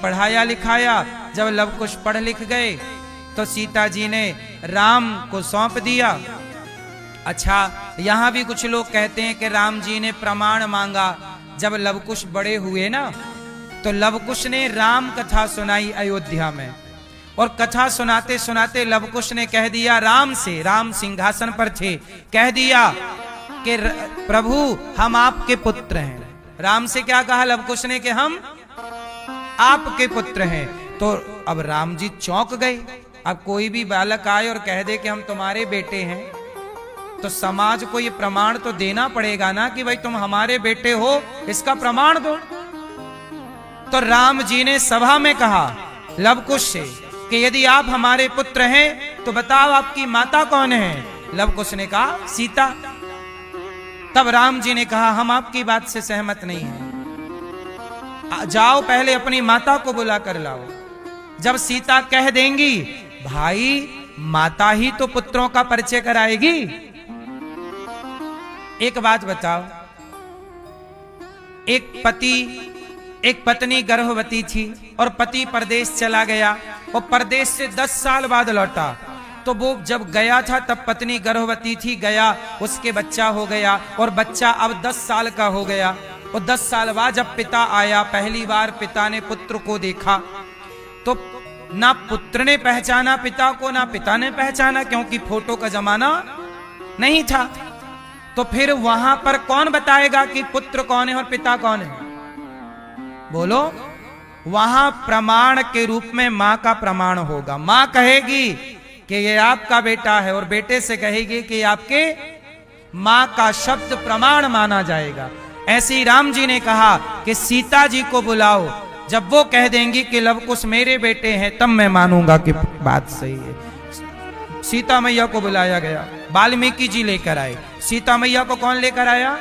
पढ़ाया लिखाया। जब लव कुश पढ़ लिख गए तो सीता जी ने राम को सौंप दिया। अच्छा, यहां भी कुछ लोग कहते हैं कि राम जी ने प्रमाण मांगा। जब लव कुश बड़े हुए ना, तो लव कुश ने राम कथा सुनाई अयोध्या में, और कथा सुनाते सुनाते लव कुश ने कह दिया राम से, राम सिंहासन पर थे, कह दिया कि प्रभु हम आपके पुत्र हैं। राम से क्या कहा लव कुश ने कि हम आपके पुत्र हैं। तो अब राम जी चौंक गए। अब कोई भी बालक आए और कह दे कि हम तुम्हारे बेटे हैं, तो समाज को ये प्रमाण तो देना पड़ेगा ना कि भाई तुम हमारे बेटे हो, इसका प्रमाण दो। तो राम जी ने सभा में कहा लव कुश से कि यदि आप हमारे पुत्र हैं तो बताओ आपकी माता कौन है। लव कुश ने कहा सीता। तब राम जी ने कहा हम आपकी बात से सहमत नहीं हैं, जाओ पहले अपनी माता को बुला कर लाओ। जब सीता कह देंगी, भाई माता ही तो पुत्रों का परिचय कराएगी। एक बात बताओ, एक पत्नी गर्भवती थी और पति परदेश चला गया, और परदेश से 10 साल बाद लौटा। तो वो जब गया था तब पत्नी गर्भवती थी, गया उसके बच्चा हो गया, और बच्चा अब 10 साल का हो गया। और 10 साल बाद जब पिता आया, पहली बार पिता ने पुत्र को देखा, तो ना पुत्र ने पहचाना पिता को, ना पिता ने पहचाना, क्योंकि फोटो का जमाना नहीं था। तो फिर वहां पर कौन बताएगा कि पुत्र कौन है और पिता कौन है? बोलो। वहां प्रमाण के रूप में मां का प्रमाण होगा। मां कहेगी कि ये आपका बेटा है, और बेटे से कहेगी कि आपके मां का शब्द प्रमाण माना जाएगा। ऐसे ही राम जी ने कहा कि सीता जी को बुलाओ। जब वो कह देंगी कि लव कुश मेरे बेटे हैं, तब मैं मानूंगा कि बात सही है। सीता मैया को बुलाया गया, वाल्मीकि जी लेकर आए। सीता मैया को कौन लेकर आया?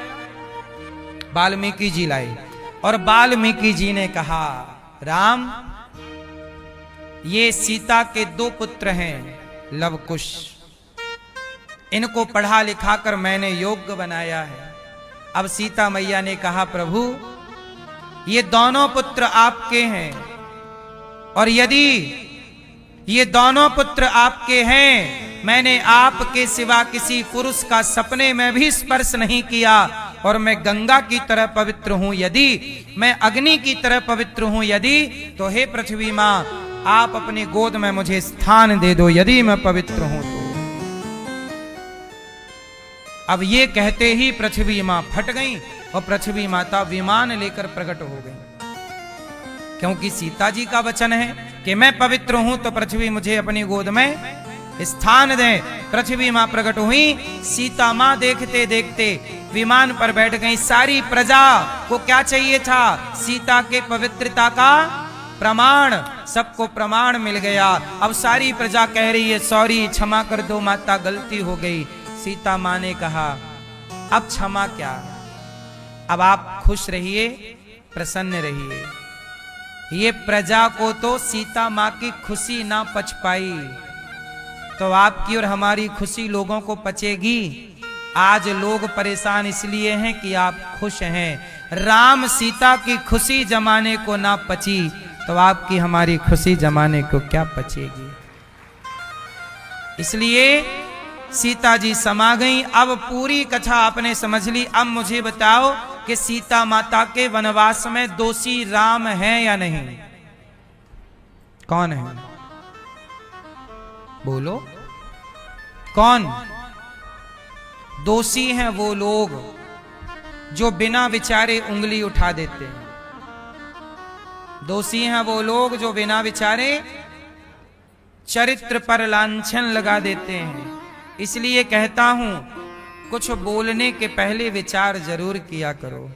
वाल्मीकि जी लाए। और वाल्मीकि जी ने कहा राम, ये सीता के 2 पुत्र हैं लव कुश, इनको पढ़ा लिखा कर मैंने योग्य बनाया है। अब सीता मैया ने कहा प्रभु ये दोनों पुत्र आपके हैं, और यदि ये दोनों पुत्र आपके हैं, मैंने आपके सिवा किसी पुरुष का सपने में भी स्पर्श नहीं किया, और मैं गंगा की तरह पवित्र हूं यदि, मैं अग्नि की तरह पवित्र हूं यदि, तो हे पृथ्वी मां आप अपनी गोद में मुझे स्थान दे दो यदि मैं पवित्र हूं तो। अब ये कहते ही पृथ्वी मां फट गई, और पृथ्वी माता विमान लेकर प्रकट हो गई, क्योंकि सीता जी का वचन है कि मैं पवित्र हूं तो पृथ्वी मुझे अपनी गोद में स्थान दे। पृथ्वी मां प्रकट हुई, सीता मां देखते देखते विमान पर बैठ गई। सारी प्रजा को क्या चाहिए था? सीता के पवित्रता का प्रमाण। सबको प्रमाण मिल गया। अब सारी प्रजा कह रही है सॉरी, क्षमा कर दो माता, गलती हो गई। सीता मां ने कहा अब क्षमा क्या, अब आप खुश रहिए, प्रसन्न रहिए। ये प्रजा को तो सीता मां की खुशी ना पच पाई, तो आपकी और हमारी खुशी लोगों को पचेगी। आज लोग परेशान इसलिए हैं कि आप खुश हैं। राम सीता की खुशी जमाने को ना पची, तो आपकी हमारी खुशी जमाने को क्या पचेगी। इसलिए सीता जी समा गई। अब पूरी कथा आपने समझ ली। अब मुझे बताओ कि सीता माता के वनवास में दोषी राम है या नहीं? कौन है? बोलो कौन? दोषी हैं वो लोग जो बिना विचारे उंगली उठा देते हैं। दोषी हैं वो लोग जो बिना विचारे चरित्र पर लांछन लगा देते हैं। इसलिए कहता हूं कुछ बोलने के पहले विचार जरूर किया करो।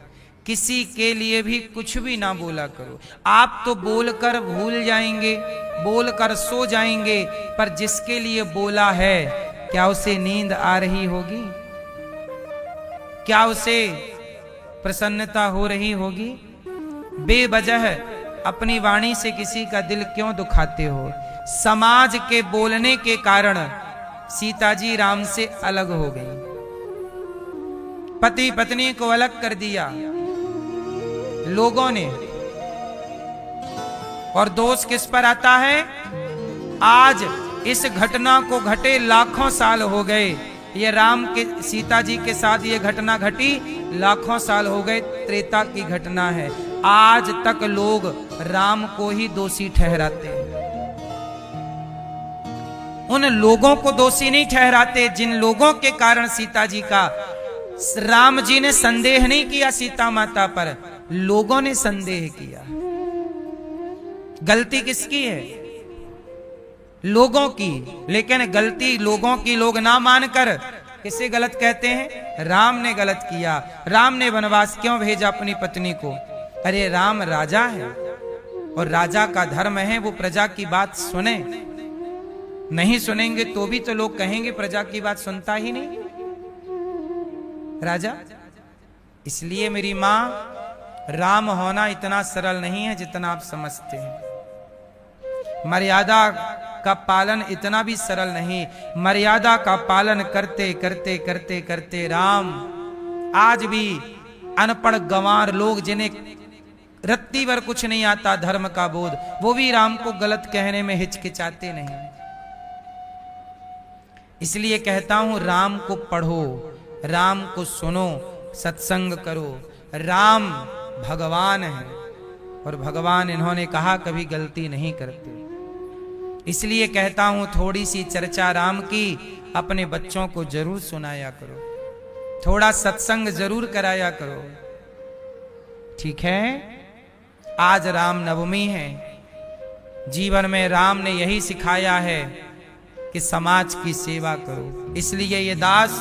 किसी के लिए भी कुछ भी ना बोला करो। आप तो बोलकर भूल जाएंगे, बोलकर सो जाएंगे, पर जिसके लिए बोला है क्या उसे नींद आ रही होगी? क्या उसे प्रसन्नता हो रही होगी? बेवजह अपनी वाणी से किसी का दिल क्यों दुखाते हो? समाज के बोलने के कारण सीता जी राम से अलग हो गई। पति पत्नी को अलग कर दिया लोगों ने, और दोष किस पर आता है? आज इस घटना को घटे लाखों साल हो गए। ये राम के सीता जी के साथ ये घटना घटी, लाखों साल हो गए, त्रेता की घटना है। आज तक लोग राम को ही दोषी ठहराते हैं। उन लोगों को दोषी नहीं ठहराते जिन लोगों के कारण सीता जी का, राम जी ने संदेह नहीं किया सीता माता पर, लोगों ने संदेह किया। गलती किसकी है? लोगों की। लेकिन गलती लोगों की लोग ना मानकर किसे गलत कहते हैं? राम ने गलत किया। राम ने वनवास क्यों भेजा अपनी पत्नी को? अरे राम राजा है और राजा का धर्म है वो प्रजा की बात सुने। नहीं सुनेंगे तो भी तो लोग कहेंगे प्रजा की बात सुनता ही नहीं राजा। इसलिए मेरी मां, राम होना इतना सरल नहीं है जितना आप समझते हैं। मर्यादा का पालन इतना भी सरल नहीं। मर्यादा का पालन करते करते करते करते राम, आज भी अनपढ़ गंवार लोग जिन्हें रत्ती भर कुछ नहीं आता धर्म का बोध, वो भी राम को गलत कहने में हिचकिचाते नहीं। इसलिए कहता हूं राम को पढ़ो, राम को सुनो, सत्संग करो। राम भगवान है और भगवान इन्होंने कहा कभी गलती नहीं करते। इसलिए कहता हूं थोड़ी सी चर्चा राम की अपने बच्चों को जरूर सुनाया करो, थोड़ा सत्संग जरूर कराया करो, ठीक है। आज राम नवमी है। जीवन में राम ने यही सिखाया है कि समाज की सेवा करो। इसलिए ये दास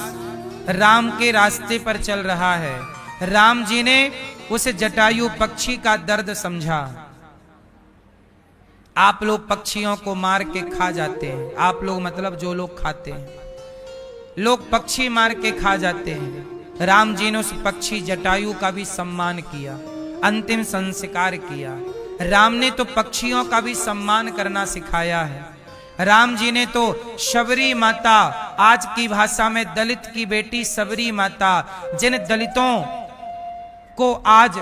राम के रास्ते पर चल रहा है। राम जी ने उस जटायु पक्षी का दर्द समझा। आप लोग पक्षियों को मार के खा जाते हैं, आप लोग मतलब जो लोग खाते हैं, लोग पक्षी मार के खा जाते हैं। राम जी ने उस पक्षी जटायु का भी सम्मान किया, अंतिम संस्कार किया। राम ने तो पक्षियों का भी सम्मान करना सिखाया है। राम जी ने तो शबरी माता, आज की भाषा में दलित की बेटी शबरी माता, जिन दलितों को आज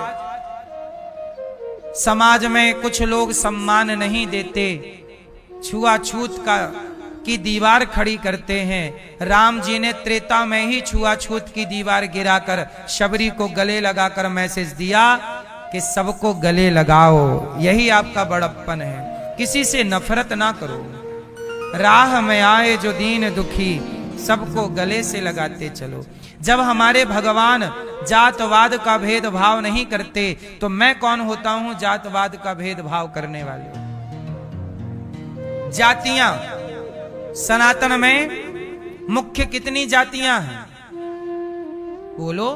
समाज में कुछ लोग सम्मान नहीं देते, छुआछूत की दीवार खड़ी करते हैं, राम जी ने त्रेता में ही छुआछूत की दीवार गिराकर शबरी को गले लगाकर मैसेज दिया कि सबको गले लगाओ। यही आपका बड़प्पन है। किसी से नफरत ना करो। राह में आए जो दीन दुखी, सबको गले से लगाते चलो। जब हमारे भगवान जातवाद का भेदभाव नहीं करते तो मैं कौन होता हूं जातवाद का भेदभाव करने वाले। जातियां सनातन में मुख्य कितनी जातियां हैं? बोलो।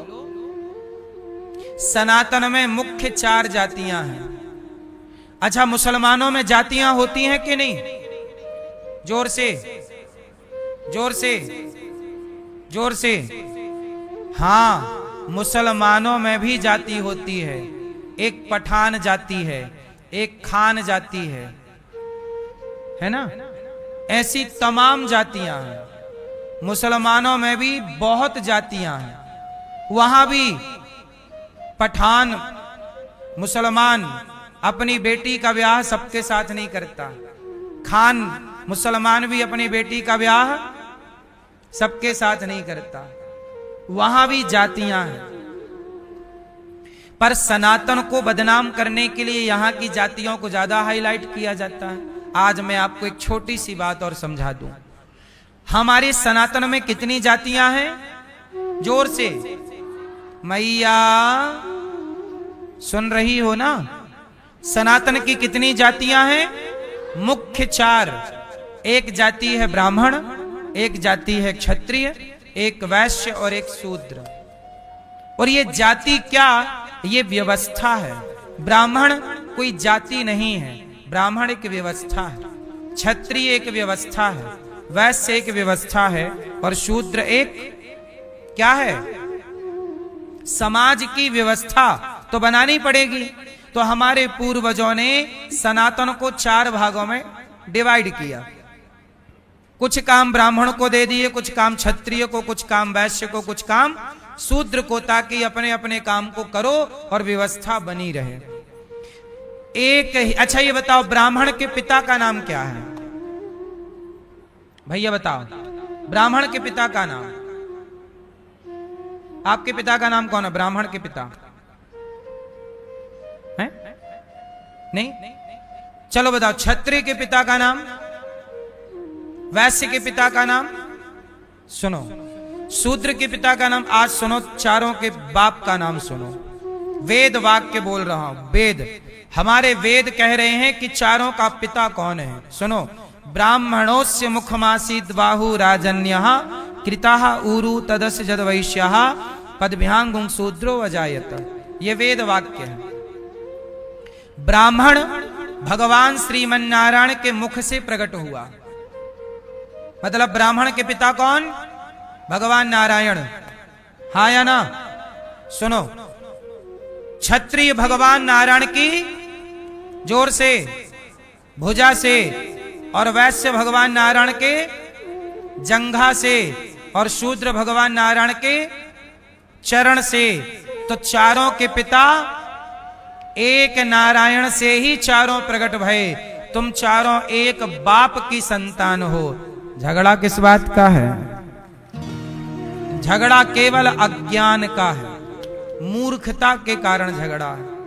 सनातन में मुख्य 4 जातियां हैं। अच्छा, मुसलमानों में जातियां होती हैं कि नहीं? जोर से, जोर से, जोर से। हाँ, मुसलमानों में भी जाति होती है। एक पठान जाति है, एक खान जाति है ना? ऐसी तमाम जातियां हैं। मुसलमानों में भी बहुत जातियां हैं। वहां भी पठान मुसलमान अपनी बेटी का ब्याह सबके साथ नहीं करता। खान मुसलमान भी अपनी बेटी का ब्याह सबके साथ नहीं करता। वहां भी जातियां हैं। पर सनातन को बदनाम करने के लिए यहां की जातियों को ज्यादा हाईलाइट किया जाता है। आज मैं आपको एक छोटी सी बात और समझा दूं। हमारे सनातन में कितनी जातियां हैं? जोर से मैया, सुन रही हो ना? सनातन की कितनी जातियां हैं? मुख्य 4। एक जाति है ब्राह्मण, एक जाति है क्षत्रिय, एक वैश्य और एक शूद्र। और ये जाति क्या? ये व्यवस्था है। ब्राह्मण कोई जाति नहीं है, ब्राह्मण एक व्यवस्था है, क्षत्रिय एक व्यवस्था है, वैश्य एक व्यवस्था है और शूद्र एक क्या है? समाज की व्यवस्था तो बनानी पड़ेगी। तो हमारे पूर्वजों ने सनातन को 4 भागों में डिवाइड किया। कुछ काम ब्राह्मण को दे दिए, कुछ काम क्षत्रिय को, कुछ काम वैश्य को, कुछ काम शूद्र को, ताकि अपने अपने काम को करो और व्यवस्था बनी रहे। एक ही। अच्छा ये बताओ, ब्राह्मण के पिता का नाम क्या है? भैया बताओ, ब्राह्मण के पिता का नाम। आपके पिता का नाम कौन है? ब्राह्मण के पिता है? नहीं? चलो बताओ, क्षत्रिय के पिता का नाम, वैश्य के पिता का नाम, सुनो, शूद्र के पिता का नाम। आज सुनो, चारों के बाप का नाम सुनो। वेद वाक्य बोल रहा हूं, वेद, हमारे वेद कह रहे हैं कि चारों का पिता कौन है। सुनो, ब्राह्मणोस्य मुखमासीद बाहु राजन्यः कृताः ऊरु तदस्य जद वैश्यः पदभ्यांगुं शूद्रो अजायत। ये वेद वाक्य है। ब्राह्मण भगवान श्रीमन नारायण के मुख से प्रकट हुआ, मतलब ब्राह्मण के पिता कौन? भगवान नारायण, हाँ या ना? सुनो, क्षत्रिय भगवान नारायण की जोर से भुजा से, और वैश्य भगवान नारायण के जंघा से, और शूद्र भगवान नारायण के चरण से। तो चारों के पिता एक नारायण से ही चारों प्रकट भये। तुम चारों एक बाप की संतान हो। झगड़ा किस बात का है? झगड़ा केवल अज्ञान का है, मूर्खता के कारण झगड़ा है।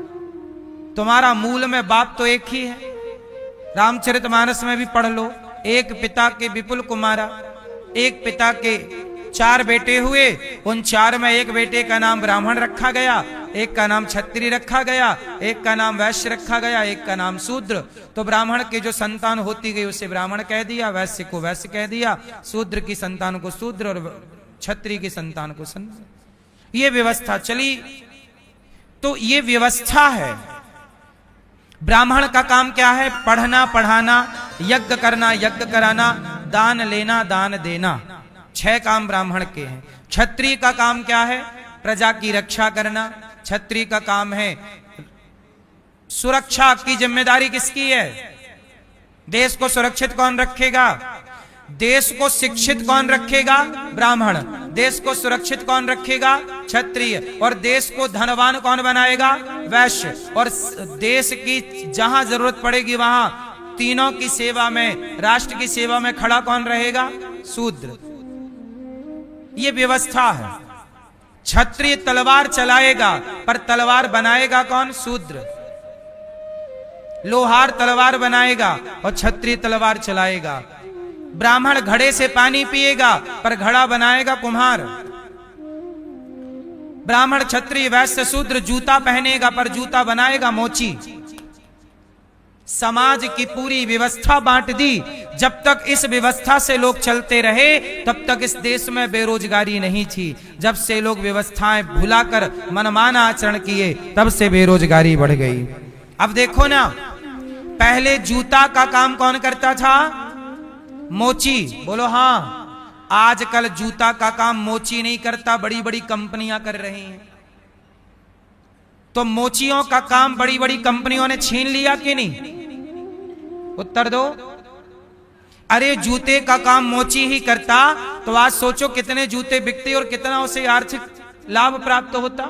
तुम्हारा मूल में बाप तो एक ही है। रामचरितमानस में भी पढ़ लो, एक पिता के विपुल कुमारा, एक पिता के 4 बेटे हुए, उन 4 में एक बेटे का नाम ब्राह्मण रखा गया, एक का नाम क्षत्रिय रखा गया, एक का नाम वैश्य रखा गया, एक का नाम शूद्र। तो ब्राह्मण की जो संतान होती गई उसे ब्राह्मण कह दिया, वैश्य को वैश्य कह दिया, शूद्र की संतान को शूद्र, और क्षत्रिय की संतान को संत। ये व्यवस्था चली। तो ये व्यवस्था है। ब्राह्मण का काम क्या है? पढ़ना पढ़ाना, यज्ञ करना यज्ञ कराना, दान लेना दान देना। 6 काम ब्राह्मण के हैं। क्षत्रिय का काम क्या है? प्रजा की रक्षा करना। क्षत्रिय का काम है सुरक्षा की जिम्मेदारी किसकी है? देश को सुरक्षित कौन रखेगा? देश को शिक्षित कौन रखेगा? ब्राह्मण। देश को सुरक्षित कौन रखेगा? क्षत्रिय। और देश को धनवान कौन बनाएगा? वैश्य। और देश की जहां जरूरत पड़ेगी वहां तीनों की सेवा में, राष्ट्र की सेवा में खड़ा कौन रहेगा? शूद्र। ये व्यवस्था है। क्षत्रिय तलवार चलाएगा, पर तलवार बनाएगा कौन? शूद्र। लोहार तलवार बनाएगा और क्षत्रिय तलवार चलाएगा। ब्राह्मण घड़े से पानी पिएगा, पर घड़ा बनाएगा कुम्हार। ब्राह्मण क्षत्रिय वैश्य शूद्र जूता पहनेगा, पर जूता बनाएगा मोची। समाज की पूरी व्यवस्था बांट दी। जब तक इस व्यवस्था से लोग चलते रहे तब तक इस देश में बेरोजगारी नहीं थी। जब से लोग व्यवस्थाएं भुलाकर मनमाना आचरण किए तब से बेरोजगारी बढ़ गई। अब देखो ना, पहले जूता का काम कौन करता था? मोची। बोलो हाँ। आजकल जूता का काम मोची नहीं करता, बड़ी बड़ी कंपनियां कर रही हैं। तो मोचियों का काम बड़ी बड़ी कंपनियों ने छीन लिया कि नहीं? उत्तर दो। अरे जूते का काम मोची ही करता तो आज सोचो कितने जूते बिकते और कितना उसे आर्थिक लाभ प्राप्त होता।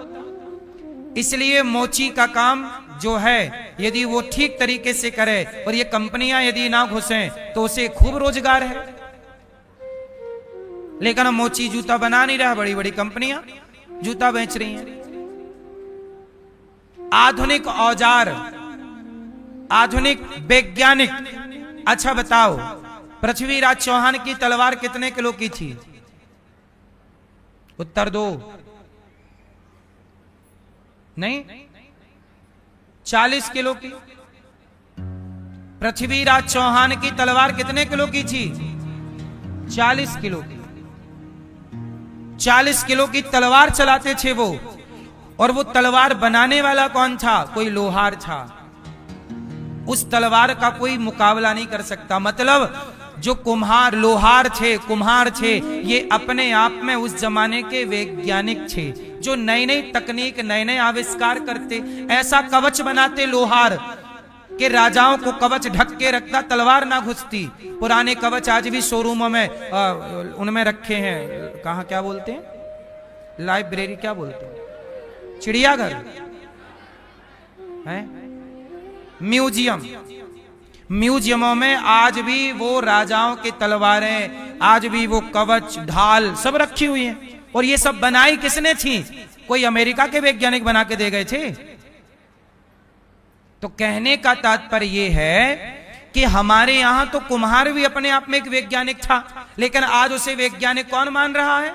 इसलिए मोची का काम जो है यदि वो ठीक तरीके से करे और ये कंपनियां यदि ना घुसें तो उसे खूब रोजगार है। लेकिन मोची जूता बना नहीं रहा, बड़ी बड़ी कंपनियां जूता बेच रही हैं। आधुनिक औजार, आधुनिक वैज्ञानिक। अच्छा बताओ, पृथ्वीराज चौहान की तलवार कितने किलो की थी? उत्तर दो। नहीं, 40 किलो की। पृथ्वीराज चौहान की तलवार कितने किलो की थी? 40 किलो की। 40 किलो की तलवार चलाते थे वो। और वो तलवार बनाने वाला कौन था? कोई लोहार था। उस तलवार का कोई मुकाबला नहीं कर सकता। मतलब जो कुम्हार, लोहार थे, कुम्हार थे, ये अपने आप में उस जमाने के वैज्ञानिक थे, जो नई नई तकनीक, नए नए आविष्कार करते। ऐसा कवच बनाते लोहार कि राजाओं को कवच ढक के रखता, तलवार ना घुसती। पुराने कवच आज भी शोरूमों में उनमें रखे हैं। कहाँ क्या बोलते हैं? लाइब्रेरी क्या बोलते हैं? चिड़ियाघर है? म्यूजियमों में आज भी वो राजाओं की तलवारें, आज भी वो कवच ढाल सब रखी हुई हैं। और ये सब बनाई किसने थी? कोई अमेरिका के वैज्ञानिक बना के दे गए थे? तो कहने का तात्पर्य यह है कि हमारे यहां तो कुम्हार भी अपने आप में एक वैज्ञानिक था, लेकिन आज उसे वैज्ञानिक कौन मान रहा है?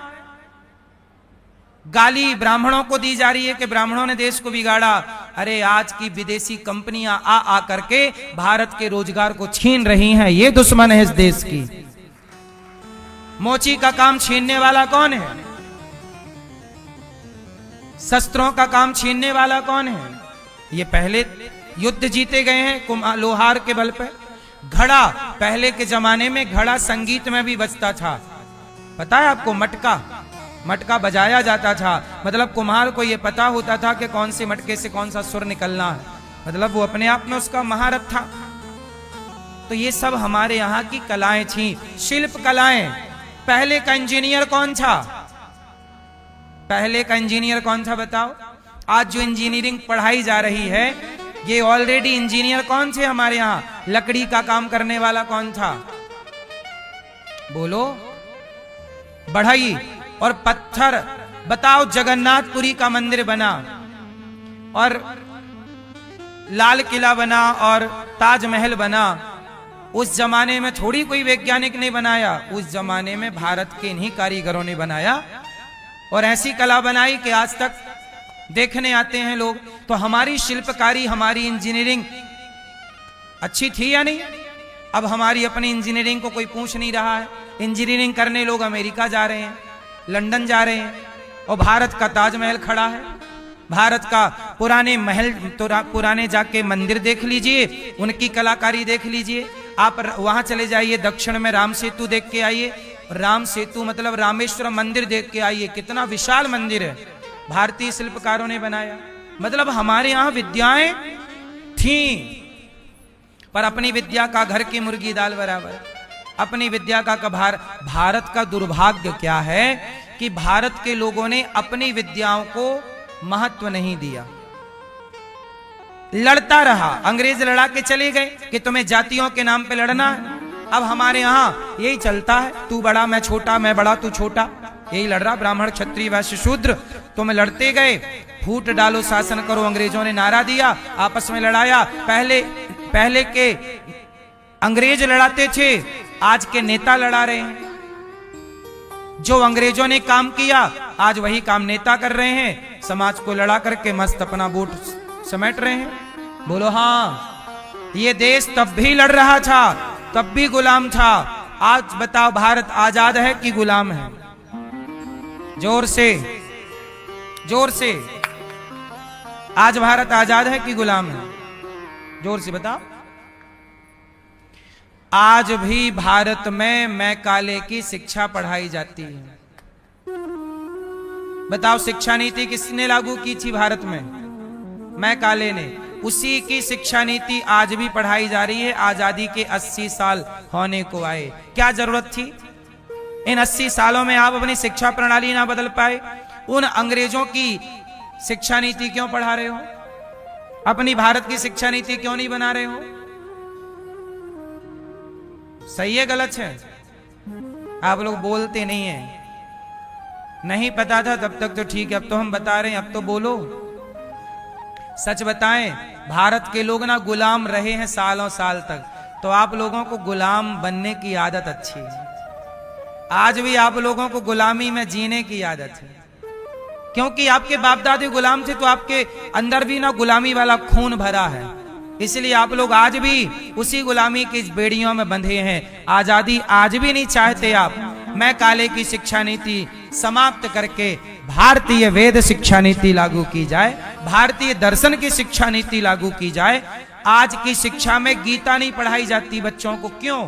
गाली ब्राह्मणों को दी जा रही है कि ब्राह्मणों ने देश को बिगाड़ा। अरे आज की विदेशी कंपनियां आ करके भारत के रोजगार को छीन रही हैं, ये दुश्मन है इस देश की। मोची का काम छीनने वाला कौन है? शस्त्रों का काम छीनने वाला कौन है? ये पहले युद्ध जीते गए हैं लोहार के बल पे। घड़ा, पहले के जमाने में घड़ा संगीत में भी बजता था, पता है आपको? मटका बजाया जाता था, मतलब कुम्हार को यह पता होता था कि कौन से मटके से कौन सा सुर निकलना है, मतलब वो अपने आप में उसका महारथ था। तो ये सब हमारे यहाँ की कलाएं थी, शिल्प कलाएं। पहले का इंजीनियर कौन था? पहले का इंजीनियर कौन था बताओ? आज जो इंजीनियरिंग पढ़ाई जा रही है, ये ऑलरेडी इंजीनियर कौन थे हमारे यहाँ? लकड़ी का काम करने वाला कौन था? बोलो। बढ़ई और पत्थर। बताओ, जगन्नाथपुरी का मंदिर बना और लाल किला बना और ताजमहल बना, उस जमाने में थोड़ी कोई वैज्ञानिक ने बनाया, उस जमाने में भारत के इन्हीं कारीगरों ने बनाया और ऐसी कला बनाई कि आज तक देखने आते हैं लोग। तो हमारी शिल्पकारी, हमारी इंजीनियरिंग अच्छी थी या नहीं? अब हमारी अपनी इंजीनियरिंग को कोई पूछ नहीं रहा है। इंजीनियरिंग करने लोग अमेरिका जा रहे हैं, लंदन जा रहे हैं, और भारत का ताजमहल खड़ा है। भारत का पुराने महल, पुराने जाके मंदिर देख लीजिए, उनकी कलाकारी देख लीजिए। आप वहां चले जाइए, दक्षिण में राम सेतु देख के आइए। राम सेतु मतलब रामेश्वरम मंदिर देख के आइए, कितना विशाल मंदिर है, भारतीय शिल्पकारों ने बनाया। मतलब हमारे यहां विद्याएं थी, पर अपनी विद्या का घर की मुर्गी दाल बराबर। अपनी विद्या का भारत का दुर्भाग्य क्या है कि भारत के लोगों ने अपनी विद्याओं को महत्व नहीं दिया, लड़ता रहा। अंग्रेज लड़ा के चले गए कि तुम्हें जातियों के नाम पे लड़ना है। अब हमारे यहां यही चलता है, तू बड़ा मैं छोटा, मैं बड़ा तू छोटा, यही लड़ रहा। ब्राह्मण क्षत्रिय वैश्य शूद्र तुम लड़ते गए, फूट डालो शासन करो, अंग्रेजों ने नारा दिया, आपस में लड़ाया। पहले के अंग्रेज लड़ाते थे, आज के नेता लड़ा रहे हैं। जो अंग्रेजों ने काम किया, आज वही काम नेता कर रहे हैं, समाज को लड़ा करके मस्त अपना वोट समेट रहे हैं। बोलो हाँ, ये देश तब भी लड़ रहा था, तब भी गुलाम था। आज बताओ, भारत आजाद है कि गुलाम है? जोर से, जोर से। आज भारत आजाद है कि गुलाम है? जोर से बताओ। आज भी भारत में मैकाले की शिक्षा पढ़ाई जाती है। बताओ, शिक्षा नीति किसने लागू की थी भारत में? मैकाले ने। उसी की शिक्षा नीति आज भी पढ़ाई जा रही है। आजादी के 80 साल होने को आए, क्या जरूरत थी? इन 80 सालों में आप अपनी शिक्षा प्रणाली ना बदल पाए? उन अंग्रेजों की शिक्षा नीति क्यों पढ़ा रहे हो? अपनी भारत की शिक्षा नीति क्यों नहीं बना रहे हो? सही है गलत है? आप लोग बोलते नहीं हैं। नहीं पता था तब तक तो ठीक है, अब तो हम बता रहे हैं, अब तो बोलो। सच बताएं, भारत के लोग ना गुलाम रहे हैं सालों साल तक, तो आप लोगों को गुलाम बनने की आदत अच्छी है। आज भी आप लोगों को गुलामी में जीने की आदत है, क्योंकि आपके बाप दादे गुलाम थे, तो आपके अंदर भी ना गुलामी वाला खून भरा है। इसलिए आप लोग आज भी उसी गुलामी की बेड़ियों में बंधे हैं। आजादी आज भी नहीं चाहते आप। मैकाले की शिक्षा नीति समाप्त करके भारतीय वेद शिक्षा नीति लागू की जाए, भारतीय दर्शन की शिक्षा नीति लागू की जाए। आज की शिक्षा में गीता नहीं पढ़ाई जाती बच्चों को, क्यों?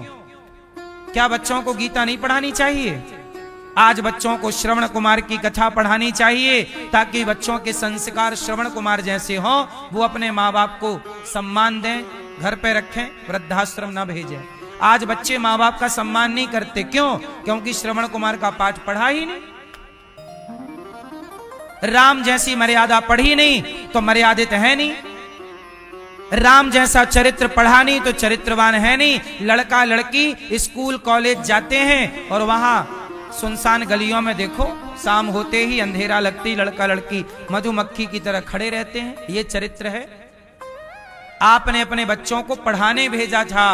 क्या बच्चों को गीता नहीं पढ़ानी चाहिए? आज बच्चों को श्रवण कुमार की कथा पढ़ानी चाहिए, ताकि बच्चों के संस्कार श्रवण कुमार जैसे हों। वो अपने माँ बाप को सम्मान दें, घर पे रखें, वृद्धाश्रम ना भेजें। आज बच्चे माँ बाप का सम्मान नहीं करते, क्यों? क्योंकि श्रवण कुमार का पाठ पढ़ा ही नहीं, राम जैसी मर्यादा पढ़ी नहीं, तो मर्यादित है नहीं। राम जैसा चरित्र पढ़ा नहीं तो चरित्रवान है नहीं। लड़का लड़की स्कूल कॉलेज जाते हैं और वहां सुनसान गलियों में देखो शाम होते ही अंधेरा लगती लड़का लड़की मधुमक्खी की तरह खड़े रहते हैं। ये चरित्र है। आपने अपने बच्चों को पढ़ाने भेजा था,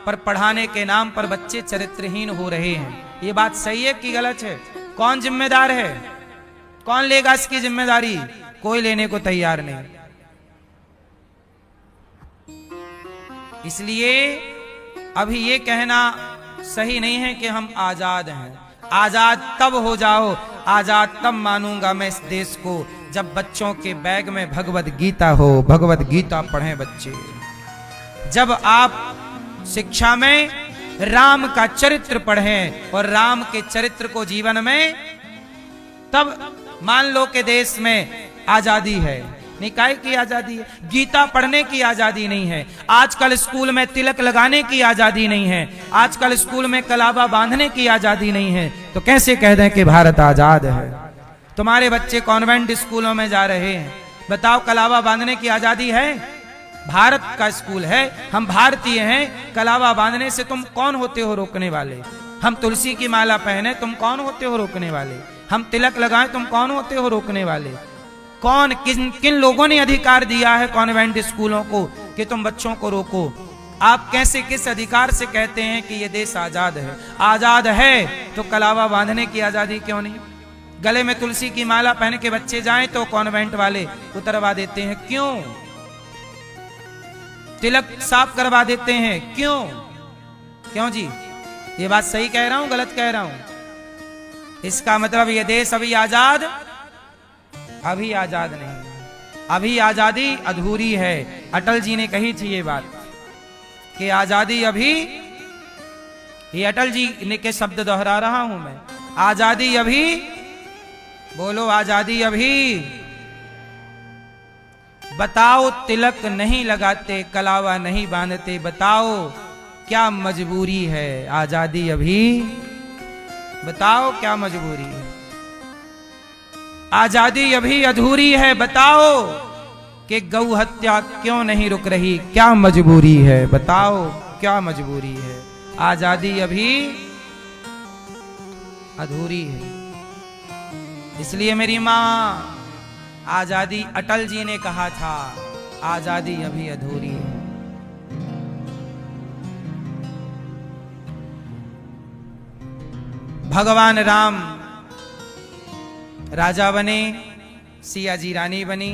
पर पढ़ाने के नाम पर बच्चे चरित्रहीन हो रहे हैं। ये बात सही है कि गलत है? कौन जिम्मेदार है? कौन लेगा इसकी जिम्मेदारी? कोई लेने को तैयार नहीं। इसलिए अभी ये कहना सही नहीं है कि हम आजाद हैं। आजाद तब हो जाओ, आजाद तब मानूंगा मैं इस देश को, जब बच्चों के बैग में भगवत गीता हो, भगवत गीता पढ़ें बच्चे। जब आप शिक्षा में राम का चरित्र पढ़ें और राम के चरित्र को जीवन में, तब मान लो कि देश में आजादी है। निकाय की आजादी है, गीता पढ़ने की आजादी नहीं है। आजकल स्कूल में तिलक लगाने की आजादी नहीं है। आजकल स्कूल में कलावा बांधने की आजादी नहीं है। तो कैसे कह दें कि भारत आजाद है? तुम्हारे बच्चे कॉन्वेंट स्कूलों में जा रहे हैं, बताओ कलावा बांधने की आजादी है? भारत का स्कूल है, हम भारतीय हैं। कलावा बांधने से तुम कौन होते हो रोकने वाले? हम तुलसी की माला पहने, तुम कौन होते हो रोकने वाले? हम तिलक लगाएं, तुम कौन होते हो रोकने वाले? कौन किन लोगों ने अधिकार दिया है कॉन्वेंट स्कूलों को कि तुम बच्चों को रोको? आप कैसे किस अधिकार से कहते हैं कि ये देश आजाद है? आजाद है तो कलावा बांधने की आजादी क्यों नहीं? गले में तुलसी की माला पहन के बच्चे जाएं तो कॉन्वेंट वाले उतरवा देते हैं, क्यों? तिलक साफ करवा देते हैं, क्यों? क्यों जी? ये बात सही कह रहा हूं, गलत कह रहा हूं? इसका मतलब ये देश अभी आजाद, अभी आजाद नहीं, अभी आजादी अधूरी है। अटल जी ने कही थी ये बात कि आजादी अभी, ये अटल जी ने के शब्द दोहरा रहा हूं मैं, आजादी अभी, बोलो आजादी अभी। बताओ तिलक नहीं लगाते, कलावा नहीं बांधते, बताओ क्या मजबूरी है? आजादी अभी, बताओ क्या मजबूरी है? आजादी अभी अधूरी है, बताओ कि गौ हत्या क्यों नहीं रुक रही? क्या मजबूरी है? बताओ क्या मजबूरी है? आजादी अभी अधूरी है। इसलिए मेरी मां, आजादी अटल जी ने कहा था, आजादी अभी अधूरी है। भगवान राम राजा बने, सिया जी रानी बनी।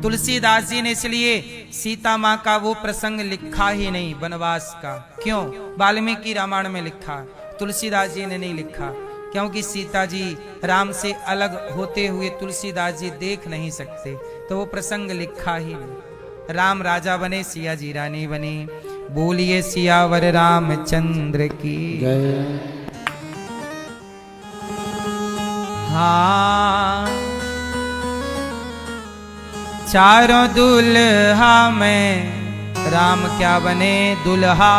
तुलसीदास जी ने इसलिए सीता मां का वो प्रसंग लिखा ही नहीं वनवास का। क्यों? वाल्मीकि रामायण में लिखा, तुलसीदास जी ने नहीं लिखा, क्योंकि सीता जी राम से अलग होते हुए तुलसीदास जी देख नहीं सकते, तो वो प्रसंग लिखा ही नहीं। राम राजा बने, सिया जी रानी बनी। बोलिए सियावर रामचंद्र की जय। हाँ, चारों दुल्हा में राम क्या बने दुल्हा,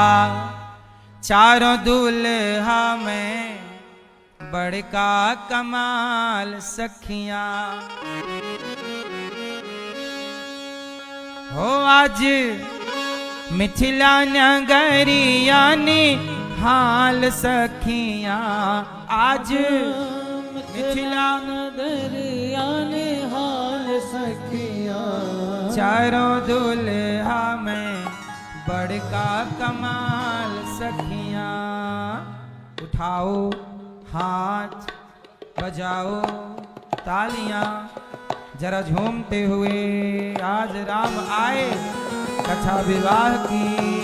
चारों दुल्हा में बड़का कमाल सखियां। हो आज मिथिला नगरिया ने हाल सखियां, आज मिथिला नगरिया ने हाल सखियां। चारों दुल्हा में बड़का कमाल सखियां। उठाओ हाथ, बजाओ तालियां, जरा झूमते हुए आज राम आए कथा विवाह की।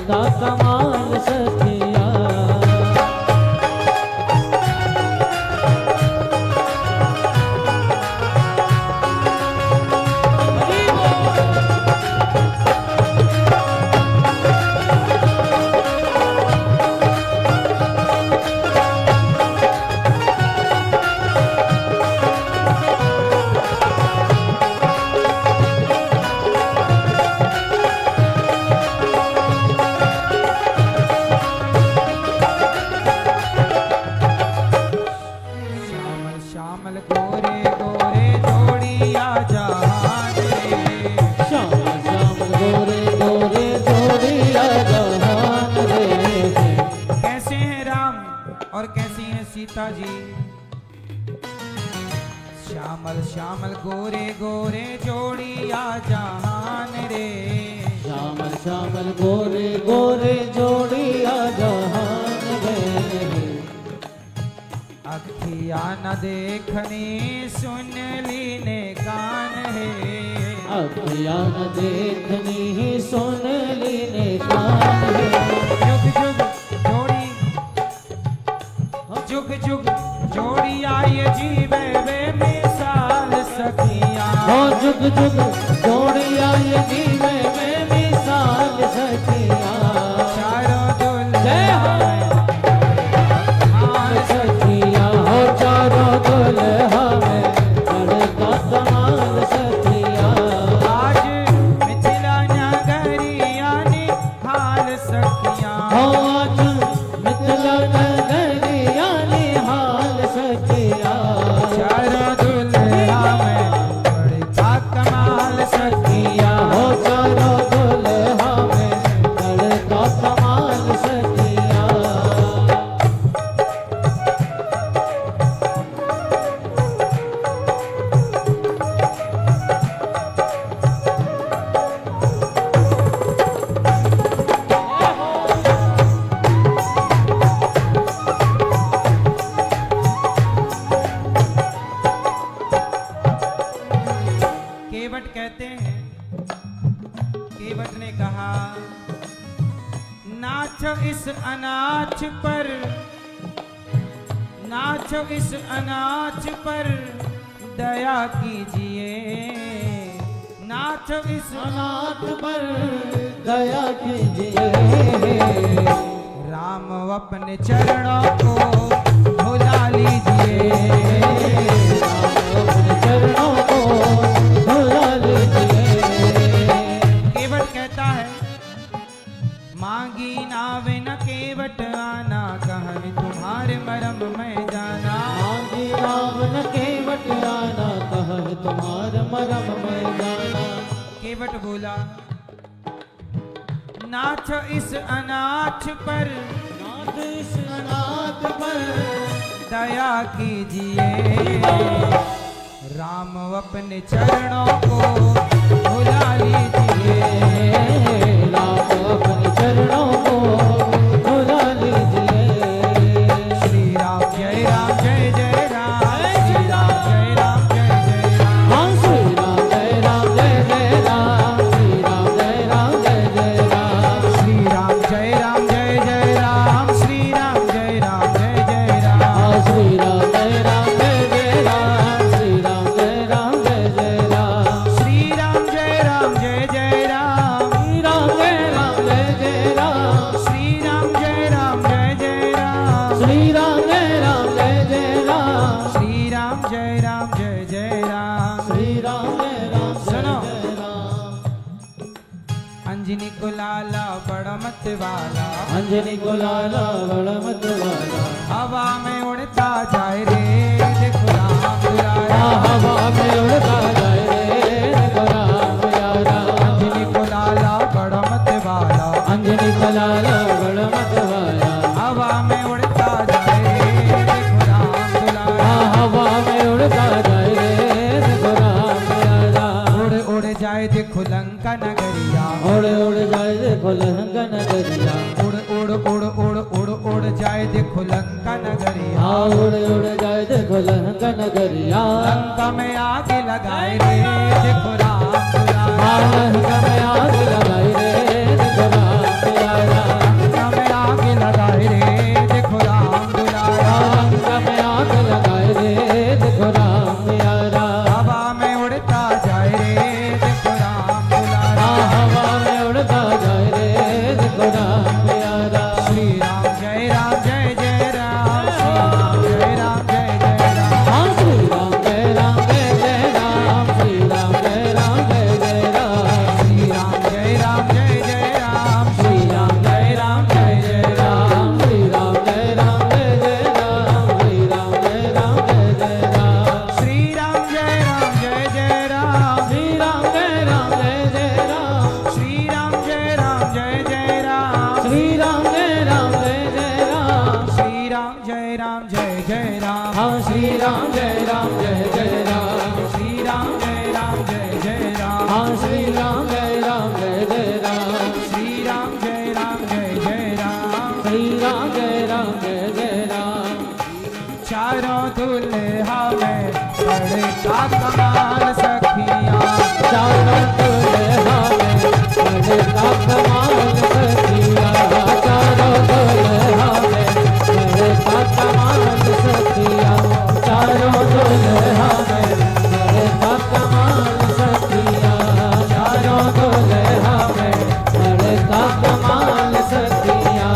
का कमाल सखिया। और कैसी है सीता जी। श्यामल श्यामल गोरे गोरे जोड़िया जहान रे। श्यामल श्यामल गोरे गोरे जोड़िया जहान रे। अखिया न देखनी सुन लीने कान है। अखिया न देखनी सुन लीने कान है। जुग जुग जोड़ी जुग जुग जोड़िया ये जीवे वे मिसाल सखिया। हो जुग जुग जोड़िया ये जीवे वे मिसाल सखिया। चारों दुल जय हो सखिया। हो चारों दुल्हा में बड़का कमाल सखिया। आज मिथिला नगरिया ने हाल सखिया। हो आज मिथिला नगरिया ने हाल सखिया। चारों दुल्हा में बड़का कमाल सखिया। हो चारों दुल्हा में बड़का कमाल सखिया। केवट कहते हैं, केवट ने कहा नाचो इस अनाथ पर, नाचो इस अनाथ पर दया कीजिए। नाचो इस अनाथ पर दया कीजिए। राम अपने चरणों को भुला लीजिए। अपने चरणों को भुला लीजिए। केवट कहता है मांगी नावे न केवट आना, कहन तुम्हारे मरम में जाना। मांगी नाव न केवट आना, कहन तुम्हार मरम में जाना। केवट बोला नाथ इस अनाथ पर, नाथ इस अनाथ पर दया कीजिए। राम अपने चरणों को भुला लीजिए। राम अपने चरणों को भुला लीजिए। श्री राम जय राम जय जय राम। श्री राम जय राम जय जय राम। हाँ श्री राम जय राम जय जय राम। श्री राम जय राम जय जय राम। श्री राम जय राम जय जय राम। श्री राम जय राम जय जय राम। हाँ श्री राम जय राम जय जय राम। श्री राम जय राम जय जय राम। श्री राम जय राम जय जय राम। श्री राम जय राम जय जय राम। श्री राम जय राम जय जय राम। श्री राम जय राम जय जय राम। श्री राम जय राम जय जय राम। श्री राम जय राम सुनो। जय जय राम। अंजनी को लाला बड़ा मत वाला, अंजनी को लाला बड़ा मत वाला। हवा में उड़ता जाए रे देखो राम दुलारा। हवा में उड़ता जाए रे देखो राम प्यारा। अंजनी को लाला बड़ा मत वाला, अंजनी को लाला बड़ा मत वाला। हवा में उड़ता जाए रे देखो राम दुलारा। हवा में उड़ता जाए रे देखो राम प्यारा। उड़ उड़ जाए देखो लंका नगरिया। उड़ उड़ जाए देखो लंका नगरिया। उड़ उड़ उड़ उड़ उड़ उड़ जाए देखो लंका नगरिया। हाँ उड़ उड़ जाए देखो लंका नगरिया। लंका में आग लगाए रे देखो राम दुलारा। हाँ लंका में आग लगाई रे देखो राम प्यारा। राम जय राम जय जय राम श्री राम जय राम जय जय राम हाँ श्री राम जय राम जय जय राम श्री राम जय राम जय जय राम श्री राम जय राम जय जय राम चारों दुल्हा में बड़े का कमाल सखियाँ चारों दुल्हा में बड़े का कमाल सखिया चारों दुल्हा में बड़े का कमाल सखिया चारों दुल्हा में बड़े का कमाल सखिया चारों दुल्हा में बड़े का कमाल सखिया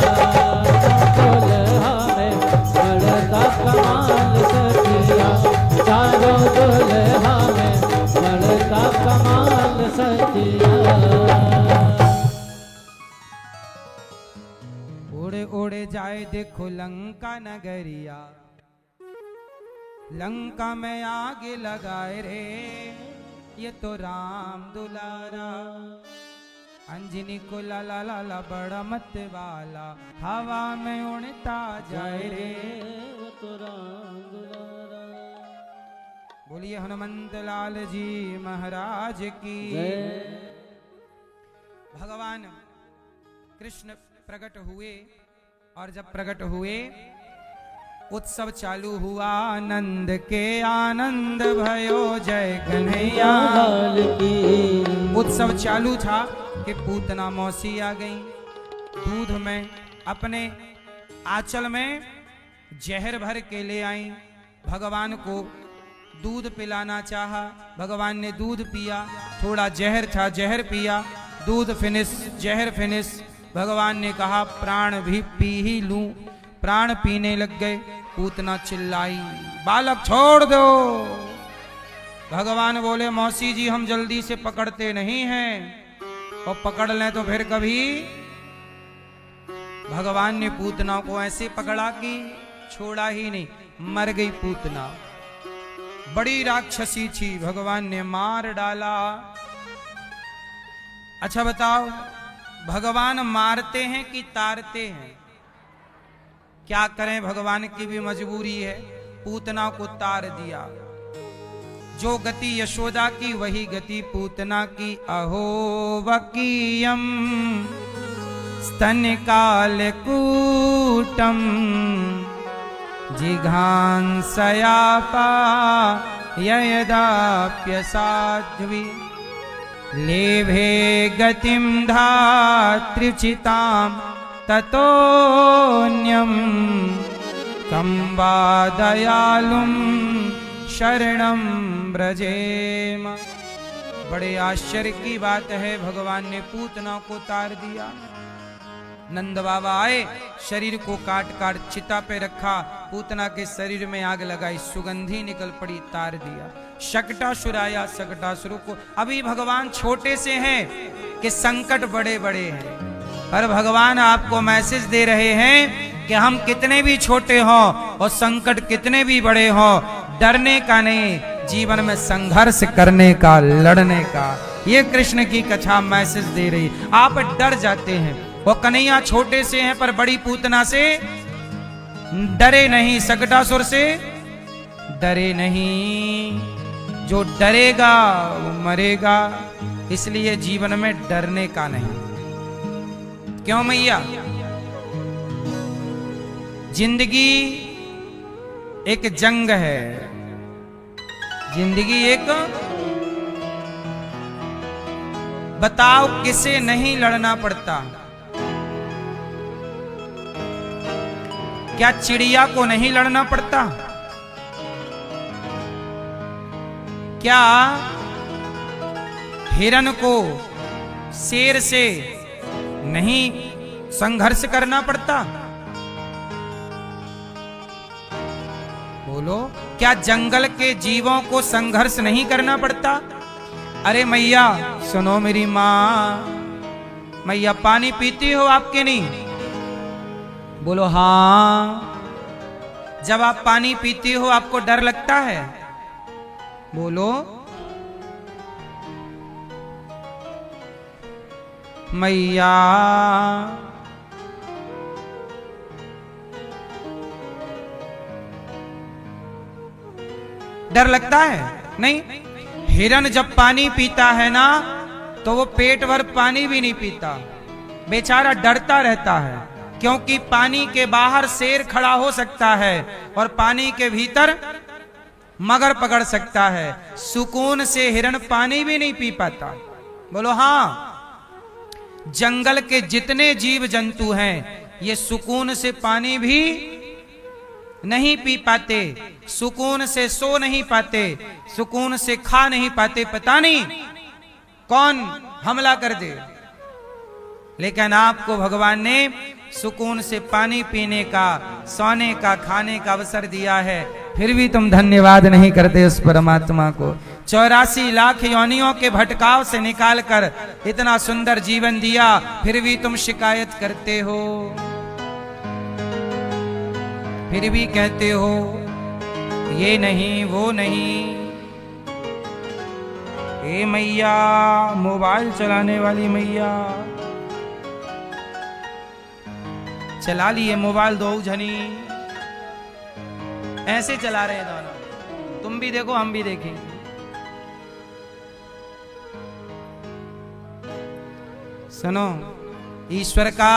दुल्हा में बड़े का कमाल सखिया चारों दुल्हा में बड़े का कमाल सखिया उड़े उड़े जाए देखो लंका नगरिया लंका में आग लगाए रे ये तो राम दुलारा अंजनी को ला ला ला ला बड़ा मत वाला हवा में उड़ता जाए रे वो तो राम दुलारा बोलिए हनुमंत लाल जी महाराज की जय। भगवान कृष्ण प्रकट हुए और जब प्रकट हुए उत्सव चालू हुआ आनंद के आनंद भयो जय कन्हैया लाल की उत्सव चालू था कि पूतना मौसी आ गई दूध में अपने आंचल में जहर भर के ले आई भगवान को दूध पिलाना चाहा भगवान ने दूध पिया थोड़ा जहर था जहर पिया दूध फिनिश जहर फिनिश भगवान ने कहा प्राण भी पी ही लूं प्राण पीने लग गए पूतना चिल्लाई बालक छोड़ दो भगवान बोले मौसी जी हम जल्दी से पकड़ते नहीं हैं और पकड़ लें तो फिर कभी भगवान ने पूतना को ऐसे पकड़ा कि छोड़ा ही नहीं मर गई पूतना बड़ी राक्षसी थी भगवान ने मार डाला अच्छा बताओ भगवान मारते हैं कि तारते हैं क्या करें भगवान की भी मजबूरी है पूतना को तार दिया जो गति यशोदा की वही गति पूतना की अहो वकीयम स्तन काल कूटम जिघांसयापा यदाप्यसाध्वी लेभे गतिम धात्रिचितां ततोऽन्यं कं वा दयालुं शरणं व्रजेम। बड़े आश्चर्य की बात है भगवान ने पूतना को तार दिया। नंद बाबा आए शरीर को काट काट चिता पे रखा पूतना के शरीर में आग लगाई सुगंधी निकल पड़ी तार दिया। शकटासुर आया शकटासुर को अभी भगवान छोटे से हैं कि संकट बड़े बड़े हैं पर भगवान आपको मैसेज दे रहे हैं कि हम कितने भी छोटे हों और संकट कितने भी बड़े हों डरने का नहीं जीवन में संघर्ष करने का लड़ने का ये कृष्ण की कथा मैसेज दे रही। आप डर जाते हैं वो कन्हैया छोटे से हैं पर बड़ी पूतना से डरे नहीं शकटासुर से डरे नहीं जो डरेगा वो मरेगा इसलिए जीवन में डरने का नहीं। क्यों मैया जिंदगी एक जंग है जिंदगी एक बताओ किसे नहीं लड़ना पड़ता। क्या चिड़िया को नहीं लड़ना पड़ता? क्या हिरन को शेर से नहीं संघर्ष करना पड़ता? बोलो क्या जंगल के जीवों को संघर्ष नहीं करना पड़ता? अरे मैया सुनो मेरी माँ मैया पानी पीती हो आपके नहीं? बोलो हाँ। जब आप पानी पीती हो आपको डर लगता है? बोलो मैया डर लगता है? नहीं। हिरन जब पानी पीता है ना तो वो पेट भर पानी भी नहीं पीता, बेचारा डरता रहता है, क्योंकि पानी के बाहर शेर खड़ा हो सकता है और पानी के भीतर मगर पकड़ सकता है। सुकून से हिरन पानी भी नहीं पी पाता। बोलो हाँ। जंगल के जितने जीव जंतु हैं ये सुकून से पानी भी नहीं पी पाते, सुकून से सो नहीं पाते, सुकून से खा नहीं पाते। पता नहीं कौन हमला कर दे, लेकिन आपको भगवान ने सुकून से पानी पीने का, सोने का, खाने का अवसर दिया है, फिर भी तुम धन्यवाद नहीं करते उस परमात्मा को। 84 लाख योनियों के भटकाव से निकालकर इतना सुंदर जीवन दिया, फिर भी तुम शिकायत करते हो, फिर भी कहते हो ये नहीं वो नहीं। ए मैया, मोबाइल चलाने वाली मैया, चला लिए मोबाइल दो जनी, ऐसे चला रहे दोनों। तुम भी देखो हम भी देखेंगे। सुनो, ईश्वर का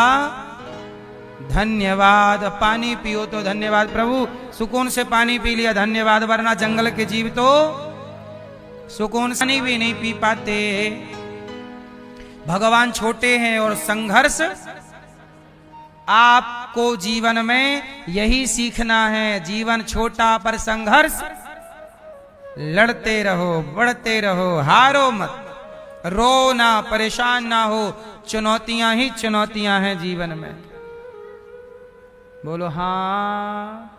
धन्यवाद। पानी पियो तो धन्यवाद प्रभु, सुकून से पानी पी लिया धन्यवाद, वरना जंगल के जीव तो सुकून से पानी भी नहीं पी पाते। भगवान छोटे हैं और संघर्ष आपको जीवन में यही सीखना है। जीवन छोटा पर संघर्ष, लड़ते रहो, बढ़ते रहो, हारो मत, रो ना, परेशान ना हो। चुनौतियां ही चुनौतियां हैं जीवन में। बोलो हाँ।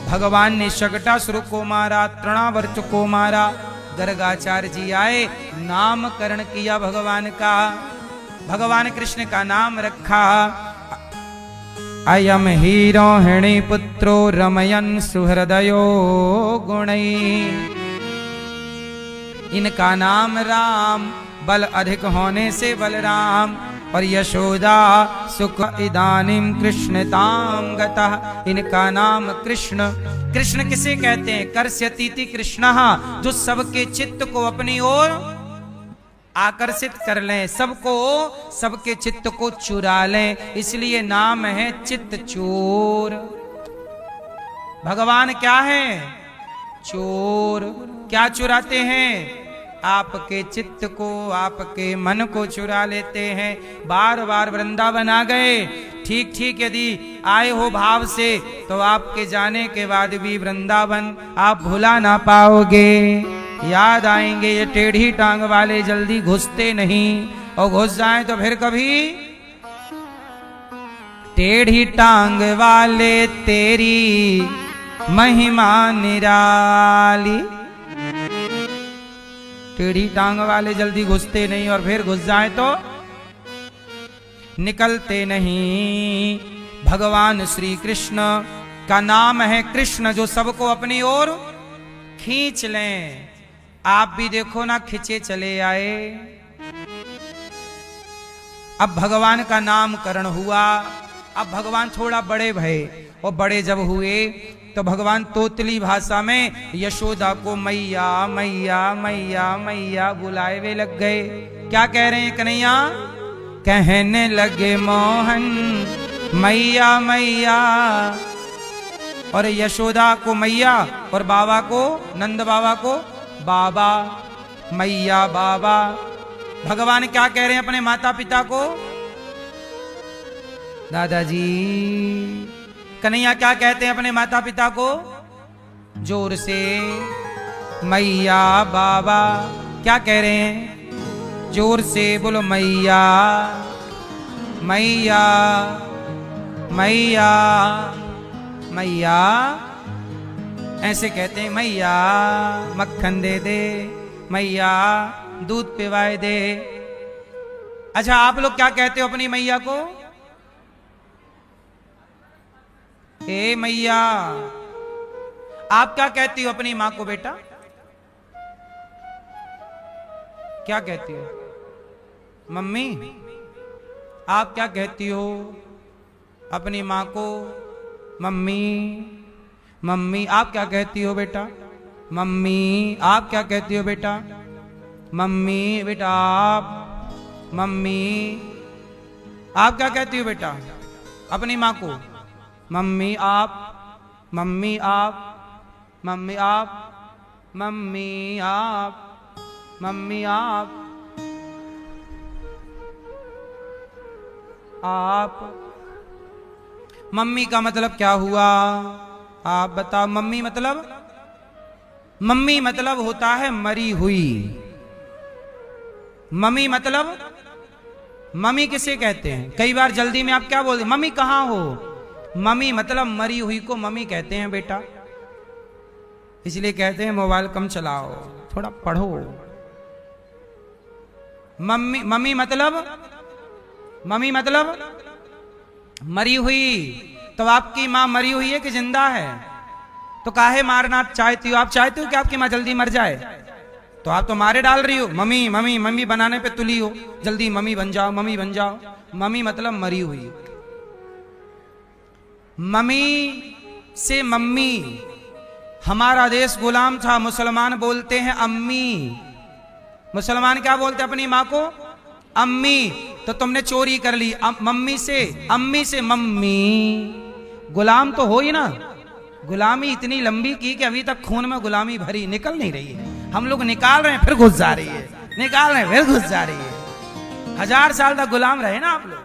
भगवान ने शकटासुर को मारा, तृणावर्त को मारा, गर्गाचार्य जी आए, नामकरण किया भगवान का, भगवान कृष्ण का नाम रखा। अयम हीरोहिणी पुत्रो रमयन सुहृदयो गुणै। इनका नाम राम, बल अधिक होने से बलराम, और यशोदा सुख इदानीम कृष्णताम गतः। इनका नाम कृष्ण। कृष्ण किसे कहते हैं? कर्ष्यतीति कृष्णः, जो सबके चित्त को अपनी ओर आकर्षित कर लें, सबको, सबके चित्त को चुरा लें, इसलिए नाम है चित्त चोर। भगवान क्या है? चोर। क्या चुराते हैं? आपके चित्त को, आपके मन को चुरा लेते हैं। बार बार वृंदावन आ गए, ठीक ठीक यदि आए हो भाव से, तो आपके जाने के बाद भी वृंदावन आप भुला ना पाओगे, याद आएंगे। ये टेढ़ी टांग वाले जल्दी घुसते नहीं, और घुस जाएं तो फिर कभी। टेढ़ी टांग वाले तेरी महिमा निराली। टेढ़ी टांग वाले जल्दी घुसते नहीं, और फिर घुस जाए तो निकलते नहीं। भगवान श्री कृष्ण का नाम है कृष्ण, जो सबको अपनी ओर खींच लें। आप भी देखो ना, खिंचे चले आए। अब भगवान का नामकरण हुआ, अब भगवान थोड़ा बड़े भये, और बड़े जब हुए तो भगवान तोतली भाषा में यशोदा को मैया मैया मैया मैया बुलाए वे लग गए। क्या कह रहे हैं कन्हैया? कहने लगे मोहन मैया मैया, और यशोदा को मैया, और बाबा को, नंद बाबा को बाबा, मैया बाबा। भगवान क्या कह रहे हैं अपने माता पिता को? दादाजी। कन्हैया क्या कहते हैं अपने माता पिता को? जोर से मैया बाबा। क्या कह रहे हैं? जोर से बोलो मैया मैया मैया मैया। ऐसे कहते हैं, मैया मक्खन दे दे, मैया दूध पिवाए दे। अच्छा, आप लोग क्या कहते हो अपनी मैया को? ए मैया। आप क्या कहती हो अपनी मां को बेटा? क्या कहती हो? मम्मी। आप क्या कहती हो अपनी मां को? मम्मी। मम्मी आप क्या कहती हो बेटा? मम्मी आप क्या कहती हो बेटा? मम्मी बेटा आप, मम्मी आप क्या कहती हो बेटा अपनी माँ को? मम्मी आप, मम्मी आप, मम्मी आप, मम्मी आप, मम्मी आप, आप। मम्मी का मतलब क्या हुआ आप बताओ? मम्मी मतलब, मम्मी मतलब होता है मरी हुई। मम्मी मतलब, मम्मी किसे कहते हैं? कई बार जल्दी में आप क्या बोलते? मम्मी कहाँ हो? मम्मी मतलब मरी हुई को मम्मी कहते हैं बेटा। इसलिए कहते हैं मोबाइल कम चलाओ, थोड़ा पढ़ो। मम्मी, मम्मी मतलब, मम्मी मतलब मरी हुई। तो आपकी मां मरी हुई है कि जिंदा है? तो काहे मारना आप चाहती हो? आप चाहते हो कि आपकी मां जल्दी मर जाए? तो आप तो मारे डाल रही हो। मम्मी मम्मी मम्मी बनाने पे तुली हो, जल्दी मम्मी बन जाओ, मम्मी बन जाओ। मम्मी मतलब मरी हुई। मम्मी से मम्मी, हमारा देश गुलाम था, मुसलमान बोलते हैं अम्मी। मुसलमान क्या बोलते हैं अपनी माँ को? अम्मी। तो तुमने चोरी कर ली। मम्मी से, अम्मी से मम्मी, गुलाम तो हो ही ना। गुलामी इतनी लंबी की कि अभी तक खून में गुलामी भरी, निकल नहीं रही है। हम लोग निकाल रहे हैं फिर घुस जा रही है, निकाल रहे हैं फिर घुस जा रही है। 1000 साल तक गुलाम रहे ना आप लोग।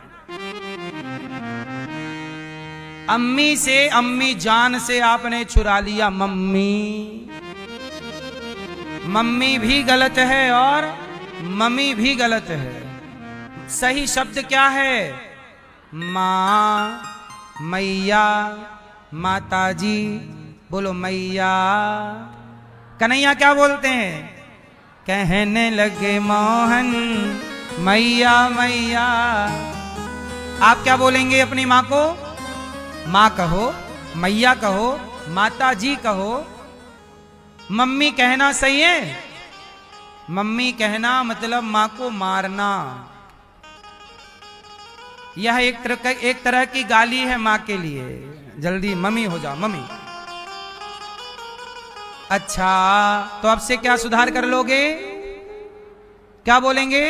अम्मी से, अम्मी जान से आपने चुरा लिया मम्मी। मम्मी भी गलत है और मम्मी भी गलत है। सही शब्द क्या है? माँ, मैया, माताजी। बोलो मैया। कन्हैया क्या बोलते हैं? कहने लगे मोहन मैया मैया। आप क्या बोलेंगे अपनी माँ को? माँ कहो, मैया कहो, माता जी कहो। मम्मी कहना सही है? मम्मी कहना मतलब माँ को मारना। यह एक तरह की गाली है माँ के लिए। जल्दी मम्मी हो जाओ, मम्मी। अच्छा, तो अब से क्या सुधार कर लोगे? क्या बोलेंगे?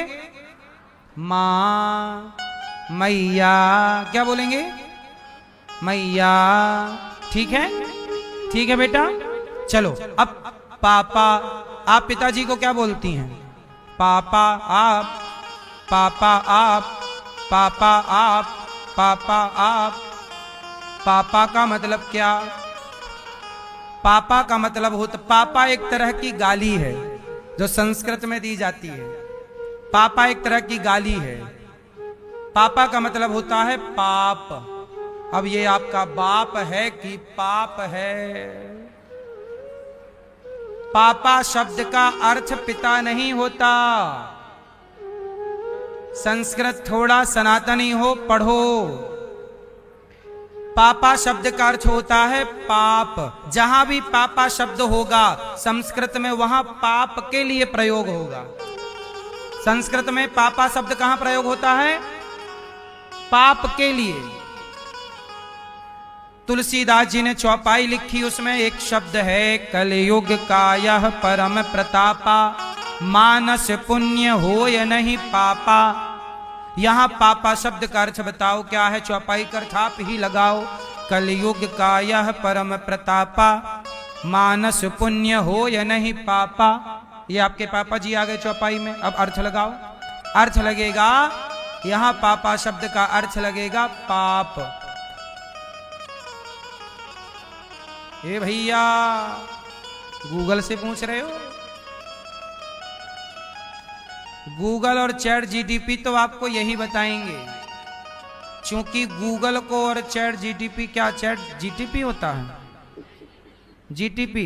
माँ, मैया। क्या बोलेंगे? मैया। ठीक है, ठीक है बेटा। चलो अब पापा। आप पिताजी को क्या बोलती हैं? पापा आप, पापा आप, पापा आप, पापा आप। पापा का मतलब क्या? पापा का मतलब होता, पापा एक तरह की गाली है जो संस्कृत में दी जाती है। पापा एक तरह की गाली है। पापा का मतलब होता है पाप। अब ये आपका बाप है कि पाप है? पापा शब्द का अर्थ पिता नहीं होता। संस्कृत थोड़ा सनातनी हो, पढ़ो। पापा शब्द का अर्थ होता है पाप। जहां भी पापा शब्द होगा संस्कृत में, वहां पाप के लिए प्रयोग होगा। संस्कृत में पापा शब्द कहां प्रयोग होता है? पाप के लिए। तुलसीदास जी ने चौपाई लिखी, उसमें एक शब्द है कलयुग का यह परम प्रतापा, मानस पुण्य हो या नहीं पापा। यहां पापा शब्द का अर्थ बताओ क्या है? चौपाई कर छाप ही लगाओ। कलयुग का यह परम प्रतापा, मानस पुण्य हो या नहीं पापा। ये आपके पापा जी आ गए चौपाई में। अब अर्थ लगाओ। अर्थ लगेगा, यहां पापा शब्द का अर्थ लगेगा पाप। ए भैया, गूगल से पूछ रहे हो? गूगल और चैट जीटीपी तो आपको यही बताएंगे, क्योंकि गूगल को और चैट जीटीपी, क्या चैट जीटीपी होता है? जीटीपी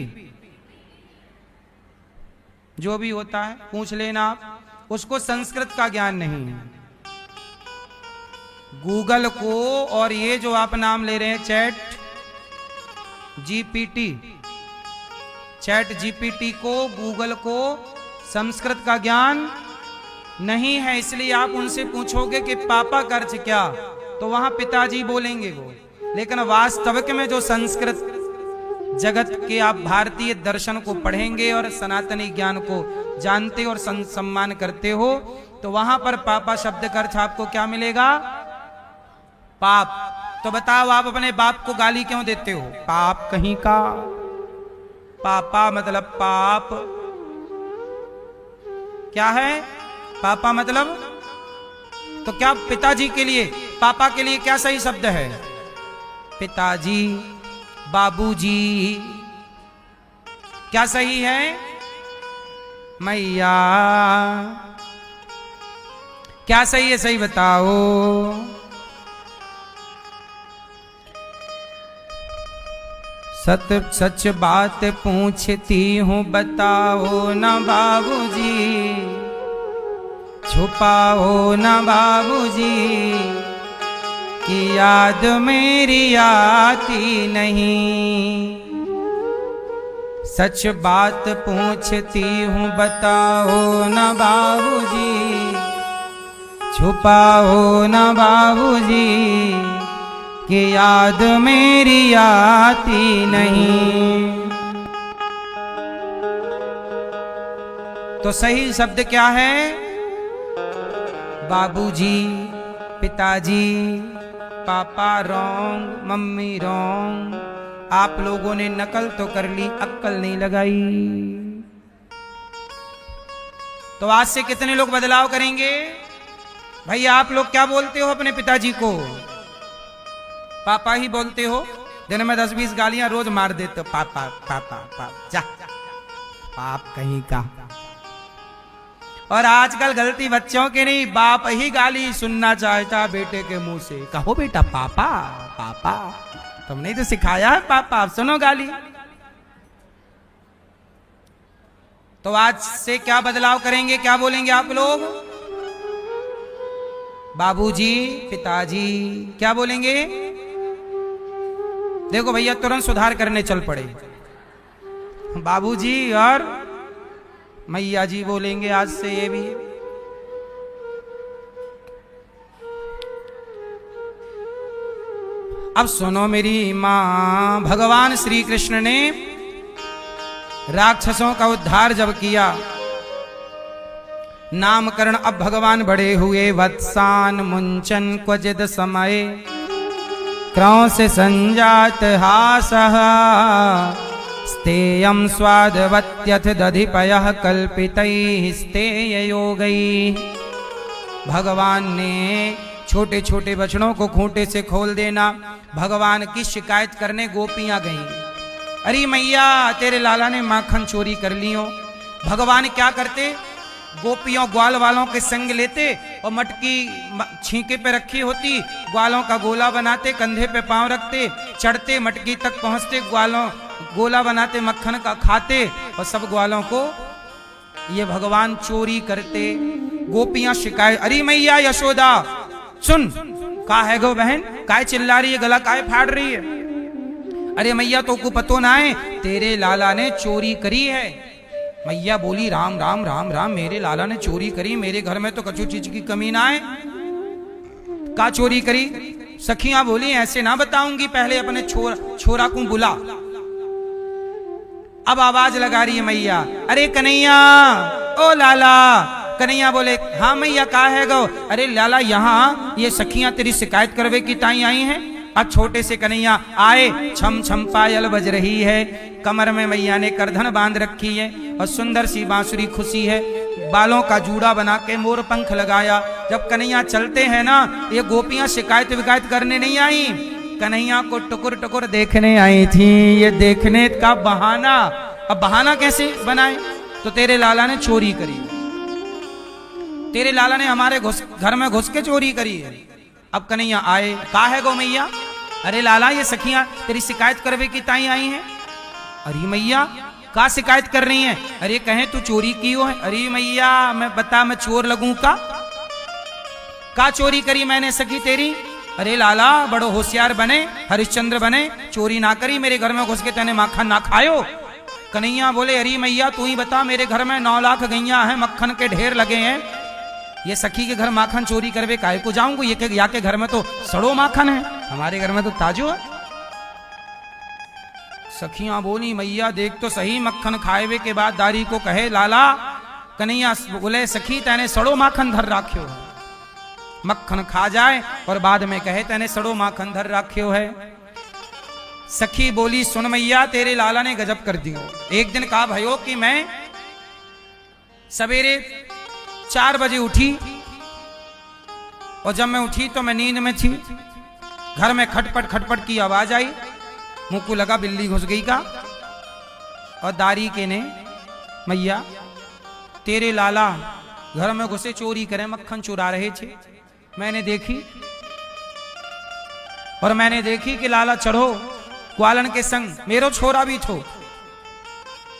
जो भी होता है पूछ लेना आप, उसको संस्कृत का ज्ञान नहीं है। गूगल को और ये जो आप नाम ले रहे हैं चैट जीपीटी, चैट जीपीटी को, गूगल को संस्कृत का ज्ञान नहीं है। इसलिए आप उनसे पूछोगे कि पापा का अर्थ क्या, तो वहां पिताजी बोलेंगे वो। लेकिन वास्तविक में जो संस्कृत जगत के आप भारतीय दर्शन को पढ़ेंगे और सनातनी ज्ञान को जानते और सम्मान करते हो, तो वहां पर पापा शब्द का अर्थ आपको क्या मिलेगा? पाप। तो बताओ, आप अपने बाप को गाली क्यों देते हो? पाप कहीं का। पापा मतलब पाप। क्या है पापा मतलब? तो क्या पिताजी के लिए, पापा के लिए क्या सही शब्द है? पिताजी, बाबूजी। क्या सही है? मैया। क्या सही है? सही बताओ। सच बात पूछती हूँ, बताओ ना बाबूजी, छुपाओ ना बाबूजी, कि याद मेरी आती नहीं। सच बात पूछती हूँ, बताओ ना बाबूजी, छुपाओ ना बाबूजी, कि याद मेरी आती नहीं। तो सही शब्द क्या है? बाबूजी, पिताजी, पापा रॉन्ग, मम्मी रॉन्ग। आप लोगों ने नकल तो कर ली, अक्कल नहीं लगाई। तो आज से कितने लोग बदलाव करेंगे? भाई आप लोग क्या बोलते हो अपने पिताजी को? पापा ही बोलते हो। दिन में 10-20 गालियां रोज मार देते हो, पापा पापा पापा, जा पाप कहीं का। और आजकल गलती बच्चों के नहीं, बाप ही गाली सुनना चाहता बेटे के मुंह से। कहो बेटा पापा पापा, तुमने तो सिखाया है पापा, सुनो गाली। तो आज से क्या बदलाव करेंगे? क्या बोलेंगे आप लोग? बाबूजी, पिताजी। क्या बोलेंगे? देखो भैया, तुरंत सुधार करने चल पड़े। बाबूजी और मैया जी बोलेंगे आज से। ये भी अब सुनो मेरी मां, भगवान श्री कृष्ण ने राक्षसों का उद्धार जब किया, नामकरण अब भगवान बड़े हुए। वत्सान मुंचन क्वचिद समय, क्रौंस संजात हासः, स्तेयं स्वादवत्यथ दधिपयः कल्पितैः स्तेययोगैः। भगवान ने छोटे छोटे बछड़ों को खूंटे से खोल देना। भगवान की शिकायत करने गोपियां गईं। अरे मैया, तेरे लाला ने माखन चोरी कर लियो। भगवान क्या करते? गोपियों ग्वाल वालों के संग लेते और मटकी छींके पे रखी होती, ग्वालों का गोला बनाते, कंधे पे पांव रखते, चढ़ते मटकी तक पहुंचते, ग्वालों गोला बनाते, मक्खन का खाते और सब ग्वालों को ये भगवान चोरी करते। गोपियां शिकायत, अरे मैया यशोदा सुन, का है गो बहन, काय चिल्ला रही है, गला काय फाड़ रही है? अरे मैया तो को पतो ना है, तेरे लाला ने चोरी करी है। मैया बोली, राम राम राम राम, मेरे लाला ने चोरी करी, मेरे घर में तो कछु चीज की कमी ना है। का चोरी करी? सखियां बोली, ऐसे ना बताऊंगी, पहले अपने छोरा को बुला। अब आवाज लगा रही है मैया, अरे कन्हैया, ओ लाला। कन्हैया बोले, हाँ मैया का है गो? अरे लाला, यहाँ ये सखियां तेरी शिकायत करवे की ताई आई हैं। अब छोटे से कन्हैया आए, छम छम पायल बज रही है, कमर में मैया ने करधन बांध रखी है और सुंदर सी बांसुरी खुशी है, बालों का जूड़ा बना के मोर पंख लगाया। जब कन्हैया चलते हैं ना, ये गोपियां शिकायत विकायत करने नहीं आई, कन्हैया को टुकुर टुकुर देखने आई थी। ये देखने का बहाना, अब बहाना कैसे बनाए? तो तेरे लाला ने चोरी करी, तेरे लाला ने हमारे घर में घुस के चोरी करी है। अब कन्हैया आए, का है गो मैया? अरे लाला, ये सखियां तेरी शिकायत करवे की ताई आई हैं। अरे मैया, का शिकायत कर रही हैं? अरे कहें तू चोरी की हो है। अरे मैया, मैं बता, मैं चोर लगूं का चोरी करी मैंने सखी तेरी? अरे लाला, बड़ो होशियार बने, हरिश्चंद्र बने, चोरी ना करी, मेरे घर में घुस के तेने माखन ना खायो। कन्हैया बोले, अरे मैया तू ही बता, मेरे घर में 9 लाख गैया हैं, मक्खन के ढेर लगे हैं, ये सखी के घर माखन चोरी करवे काहे को जाऊंगा? ये या के घर में तो सड़ो माखन है, हमारे घर में तो ताजो है। सखियां बोली मैया देख तो सही, मक्खन खाए के बाद दारी को कहे लाला। कन्हैया बोले सखी तैने सड़ो माखन धर राख्यो है, मक्खन खा जाए और बाद में कहे तैने सड़ो माखन धर राख्यो है। सखी बोली सुन मैया तेरे लाला ने गजब कर दियो। एक दिन कहा भयो कि मैं सवेरे 4 बजे उठी और जब मैं उठी तो मैं नींद में थी। घर में खटपट खटपट की आवाज आई, मुंह को लगा बिल्ली घुस गई का। और दारी के ने मैया तेरे लाला घर में घुसे चोरी करे, मक्खन चुरा रहे थे। मैंने देखी और मैंने देखी कि लाला चढ़ो ग्वालन के संग मेरो छोरा भी थो।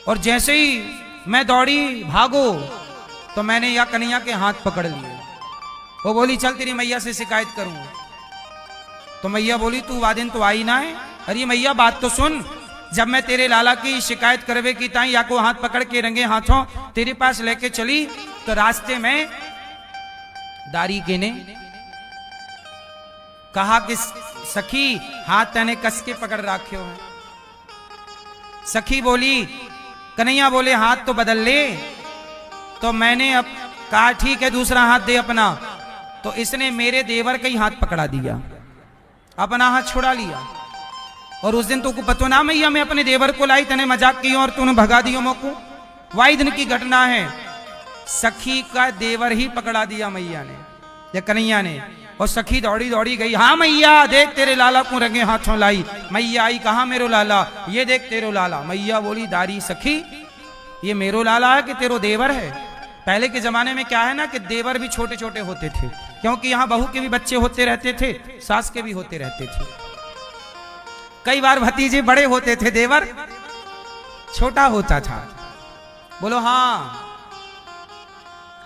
और जैसे ही मैं दौड़ी भागो तो मैंने या कन्हैया के हाथ पकड़ लिए। वो बोली चल तेरी मैया से शिकायत करूं। तो मैया बोली तू वादिन तो आई ना है। अरे मैया बात तो सुन, जब मैं तेरे लाला की शिकायत करवे की ताई या को हाथ पकड़ के रंगे हाथों तेरे पास लेके चली तो रास्ते में दारी के ने कहा कि सखी हाथ तने कस के पकड़ राख्यो है। सखी बोली कन्हैया बोले हाथ तो बदल ले। तो मैंने अब कहा ठीक है दूसरा हाथ दे अपना। तो इसने मेरे देवर का ही हाथ पकड़ा दिया, अपना हाथ छुड़ा लिया। और उस दिन तो को पतो ना मैया मैं अपने देवर को लाई, तने मजाक की और तूने भगा दियो मोको। वाई दिन की घटना है, सखी का देवर ही पकड़ा दिया मैया ने या कन्हैया ने। और सखी दौड़ी दौड़ी गई, हाँ मैया देख तेरे लाला को रंगे हाथों लाई। मैया आई कहा मेरो लाला, ये देख तेरो लाला। मैया बोली दारी सखी ये मेरो लाला है कि तेरो देवर है। पहले के जमाने में क्या है ना कि देवर भी छोटे छोटे होते थे, क्योंकि यहाँ बहू के भी बच्चे होते रहते थे, सास के भी होते रहते थे। कई बार भतीजे बड़े होते थे, देवर छोटा होता था। बोलो हाँ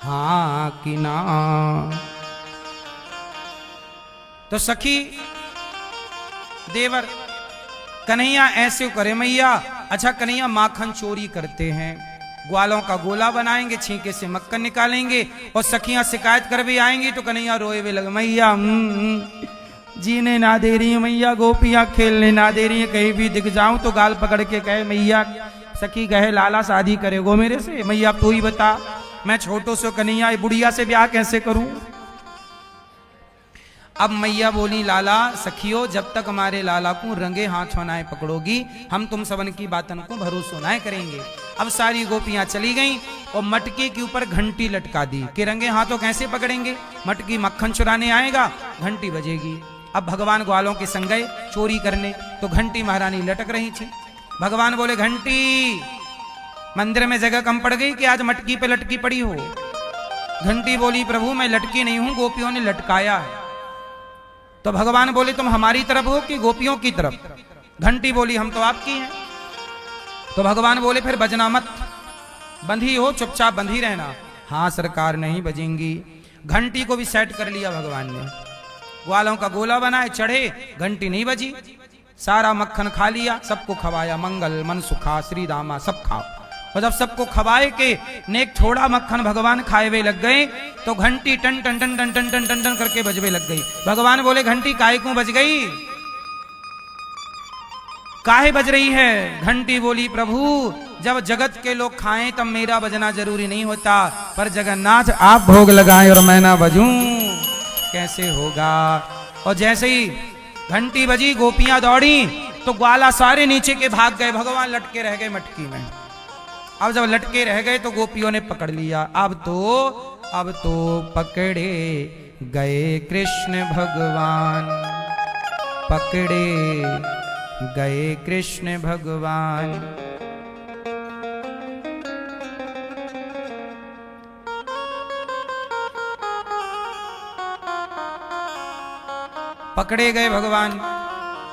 हाँ कि ना। तो सखी देवर कन्हैया ऐसे करे मैया। अच्छा कन्हैया माखन चोरी करते हैं, ग्वालों का गोला बनाएंगे, छींके से मक्खन निकालेंगे और सखियां शिकायत कर भी आएंगी तो कन्हैया रोए वे लगे मैया जीने ना दे रही है मैया, गोपियां खेलने ना दे रही है, कहीं भी दिख जाऊं तो गाल पकड़ के कहे मैया। सखी कहे लाला शादी करेगो मेरे से। मैया तू ही बता, मैं छोटो से कन्हैया बुढ़िया से ब्याह कैसे करूं। अब मैया बोली लाला सखियो जब तक हमारे लाला को रंगे हाथ होनाए पकड़ोगी हम तुम सबन की बातन को भरोसा ना करेंगे। अब सारी गोपियां चली गईं और मटके के ऊपर घंटी लटका दी कि रंगे हाथों कैसे पकड़ेंगे, मटकी मक्खन चुराने आएगा घंटी बजेगी। अब भगवान ग्वालों के संग गए चोरी करने तो घंटी महारानी लटक रही थी। भगवान बोले घंटी मंदिर में जगह कम पड़ गई कि आज मटकी पे लटकी पड़ी हो। घंटी बोली प्रभु मैं लटकी नहीं हूं, गोपियों ने लटकाया है। तो भगवान बोले तुम हमारी तरफ हो कि गोपियों की तरफ। घंटी बोली हम तो आपकी हैं। तो भगवान बोले फिर बजना मत, बंधी हो चुपचाप बंधी रहना। हाँ सरकार नहीं बजेंगी। घंटी को भी सेट कर लिया भगवान ने, ग्वालों का गोला बनाए चढ़े, घंटी नहीं बजी। सारा मक्खन खा लिया, सबको खवाया, मंगल मन सुखा श्री दामा सब खाओ। और जब सबको खवाए के नेक थोड़ा मक्खन भगवान खाए हुए लग गए तो घंटी टन टन टन टन टन टन टन टन करके बजवे लग गई। भगवान बोले घंटी काहे क्यों बज गई, काहे बज रही है। घंटी बोली प्रभु जब जगत के लोग खाएं तब मेरा बजना जरूरी नहीं होता, पर जगन्नाथ आप भोग लगाएं और मैं ना बजूं कैसे होगा। और जैसे ही घंटी बजी गोपियां दौड़ी तो ग्वाला सारे नीचे के भाग गए, भगवान लटके रह गए मटकी में। अब जब लटके रह गए तो गोपियों ने पकड़ लिया। अब तो पकड़े गए कृष्ण भगवान, पकड़े गए कृष्ण भगवान। पकड़े गए भगवान।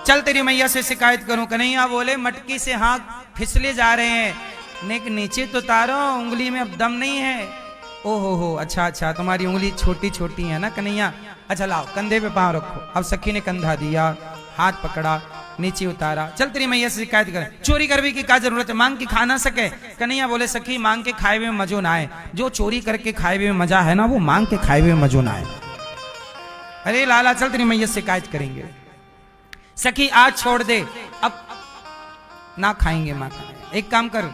चल तेरी मैया से शिकायत करूं। कन्हैया बोले मटकी से हाथ फिसले जा रहे हैं, नेक नीचे तो तारो, उंगली में अब दम नहीं है। ओहो हो अच्छा तुम्हारी उंगली छोटी छोटी है ना कन्हैया, अच्छा लाओ कंधे पे पांव रखो। अब सखी ने कंधा दिया, हाथ पकड़ा, नीचे उतारा। चल तेरी मैया से शिकायत कर, चोरी करने की क्या जरूरत है, मांग के खा ना सके। कन्हैया बोले सखी मांग के खाए हुए में मजो ना आए, जो चोरी करके खाए हुए में मजा है ना वो मांग के खाए हुए में मजो ना आए। अरे लाला चल तेरी मैया से शिकायत करेंगे। सखी आज छोड़ दे। अब ना खाएंगे माखन। एक काम कर,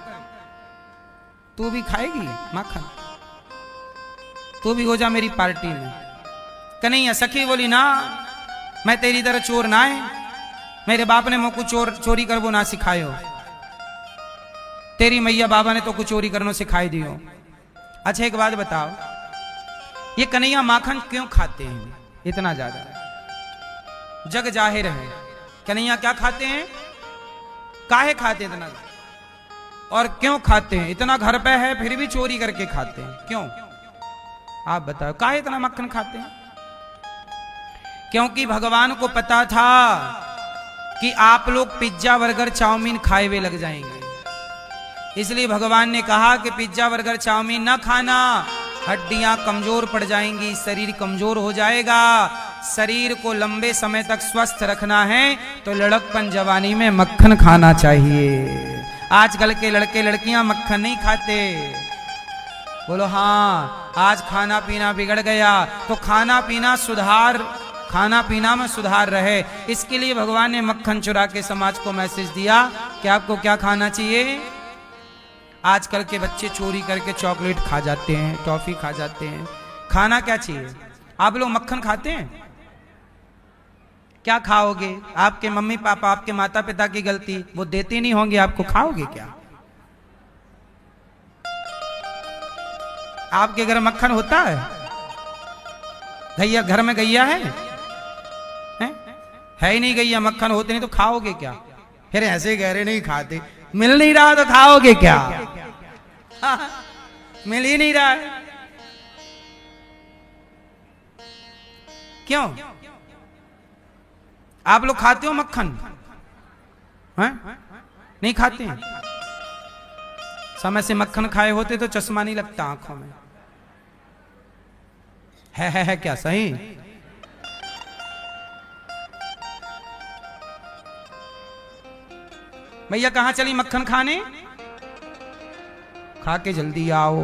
तू भी खाएगी माखन, तू भी हो जा मेरी पार्टी में। कन्हैया सखी बोली ना, मैं तेरी तरह चोर ना है, मेरे बाप ने मुझको चोरी करबो ना सिखायो, तेरी मैया बाबा ने तो कुछ चोरी करनो सिखाई दियो। अच्छा एक बात बताओ, ये कन्हैया माखन क्यों खाते हैं इतना ज्यादा? जग जाहिर है कन्हैया क्या खाते हैं, काहे खाते हैं इतना, और क्यों खाते हैं? इतना घर पे है फिर भी चोरी करके खाते हैं, क्यों? आप बताओ काहे इतना मक्खन खाते हैं? क्योंकि भगवान को पता था कि आप लोग पिज्जा बर्गर चाउमीन खाए हुए लग जाएंगे, इसलिए भगवान ने कहा कि पिज्जा बर्गर चाउमीन ना खाना, हड्डियां कमजोर पड़ जाएंगी, शरीर कमजोर हो जाएगा। शरीर को लंबे समय तक स्वस्थ रखना है तो लड़कपन जवानी में मक्खन खाना चाहिए। आजकल के लड़के लड़कियां मक्खन नहीं खाते। बोलो हाँ, आज खाना पीना बिगड़ गया तो खाना पीना में सुधार रहे, इसके लिए भगवान ने मक्खन चुरा के समाज को मैसेज दिया कि आपको क्या खाना चाहिए। आजकल के बच्चे चोरी करके चॉकलेट खा जाते हैं, टॉफी खा जाते हैं। खाना क्या चाहिए? आप लोग मक्खन खाते हैं? क्या खाओगे? आपके मम्मी पापा, आपके माता पिता की गलती, वो देते नहीं होंगे आपको, खाओगे क्या? आपके घर मक्खन होता है? गैया घर में गैया है? है ही नहीं गैया, मक्खन होते नहीं तो खाओगे क्या? फिर ऐसे कह रहे नहीं खाते, मिल नहीं रहा तो खाओगे क्या? मिल ही नहीं रहा है, क्यों? आप लोग खाते हो मक्खन? नहीं खाते हैं? समय से मक्खन खाए होते तो चश्मा नहीं लगता आंखों में। है क्या सही? भैया कहां चली मक्खन खाने? खा के जल्दी आओ,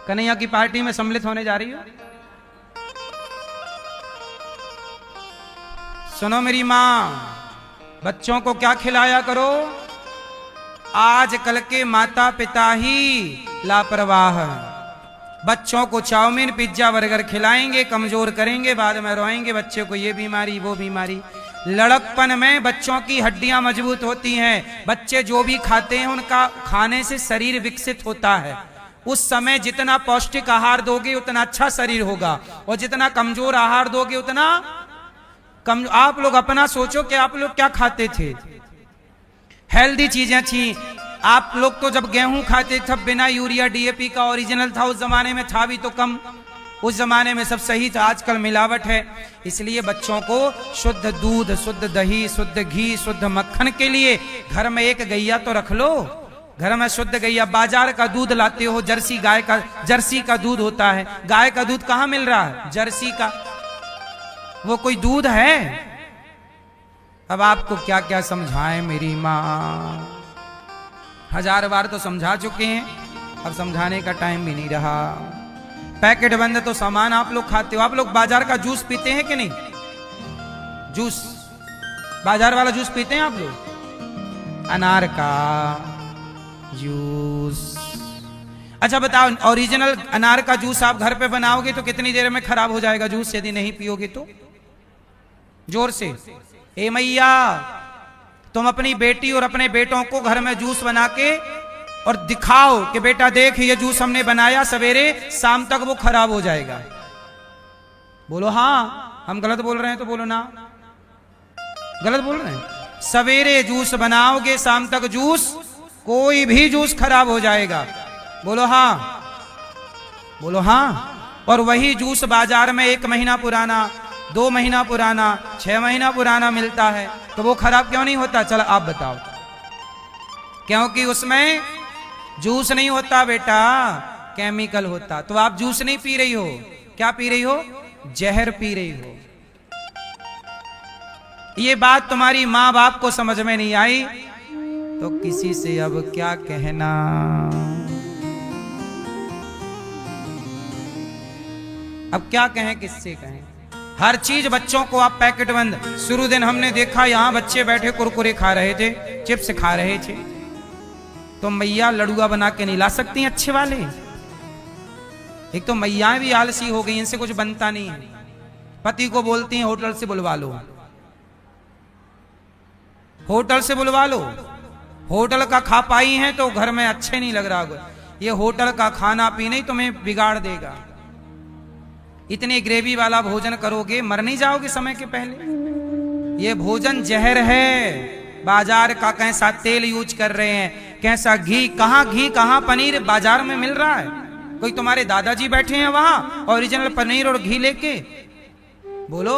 कन्हैया की पार्टी में सम्मिलित होने जा रही हो। सुनो मेरी मां, बच्चों को क्या खिलाया करो? आजकल के माता पिता ही लापरवाह हैं। बच्चों को चाउमीन पिज्जा बर्गर खिलाएंगे, कमजोर करेंगे, बाद में रोएंगे बच्चे को ये बीमारी वो बीमारी। लड़कपन में बच्चों की हड्डियां मजबूत होती हैं, बच्चे जो भी खाते हैं उनका खाने से शरीर विकसित होता है। उस समय जितना पौष्टिक आहार दोगे उतना अच्छा शरीर होगा, और जितना कमजोर आहार दोगे उतना कम। आप लोग अपना सोचो कि आप लोग क्या खाते थे? हेल्दी चीजें थी। आप लोग तो जब गेहूं खाते थे बिना यूरिया डीएपी का, ओरिजिनल था, उस जमाने में था भी तो कम, उस जमाने में सब सही था। आजकल मिलावट है, इसलिए बच्चों को शुद्ध दूध, शुद्ध दही, शुद्ध घी, शुद्ध मक्खन के लिए घर में एक गैया तो रख लो। घर में शुद्ध गैया, बाजार का दूध लाते हो, जर्सी गाय का, जर्सी का दूध होता है। गाय का दूध कहां मिल रहा है? जर्सी का। वो कोई दूध है? अब आपको क्या क्या समझाएं मेरी मां, 1000 बार तो समझा चुके हैं, अब समझाने का टाइम भी नहीं रहा। पैकेट बंद तो सामान आप लोग खाते हो। आप लोग बाजार का जूस पीते हैं कि नहीं? जूस, बाजार वाला जूस पीते हैं आप लोग? अनार का जूस। अच्छा बताओ, ओरिजिनल अनार का जूस आप घर पे बनाओगे तो कितनी देर में खराब हो जाएगा जूस, यदि नहीं पियोगे तो? जोर से, ए मैया, तुम अपनी बेटी और अपने बेटों को घर में जूस बना के और दिखाओ कि बेटा देख ये जूस हमने बनाया, सवेरे शाम तक वो खराब हो जाएगा। बोलो हाँ। हम गलत बोल रहे हैं तो बोलो ना, गलत बोल रहे हैं। सवेरे जूस बनाओगे, शाम तक जूस, कोई भी जूस खराब हो जाएगा। बोलो हाँ, बोलो हाँ। और वही जूस बाजार में 1 महीना पुराना, 2 महीना पुराना, 6 महीना पुराना मिलता है, तो वो खराब क्यों नहीं होता? चलो आप बताओ। क्योंकि उसमें जूस नहीं होता बेटा, केमिकल होता। तो आप जूस नहीं पी रही हो, क्या पी रही हो? जहर पी रही हो। ये बात तुम्हारी माँ बाप को समझ में नहीं आई तो किसी से अब क्या कहना। अब क्या कहें, किससे कहें? हर चीज बच्चों को आप पैकेट बंद। शुरू दिन हमने देखा यहां बच्चे बैठे कुरकुरे खा रहे थे, चिप्स खा रहे थे। तो मैया लड़ुआ बना के नहीं ला सकती अच्छे वाले। एक तो मैया भी आलसी हो गई, इनसे कुछ बनता नहीं है। पति को बोलती हैं होटल से बुलवा लो, होटल से बुलवा लो। होटल का खा पाई हैं तो घर में अच्छे नहीं लग रहा। ये होटल का खाना पीना ही तुम्हें बिगाड़ देगा। इतने ग्रेवी वाला भोजन करोगे मर नहीं जाओगे समय के पहले। ये भोजन जहर है। बाजार का कैसा तेल यूज कर रहे हैं, कैसा घी, कहां पनीर बाजार में मिल रहा है। कोई तुम्हारे दादाजी बैठे हैं वहां ओरिजिनल पनीर और घी लेके, बोलो।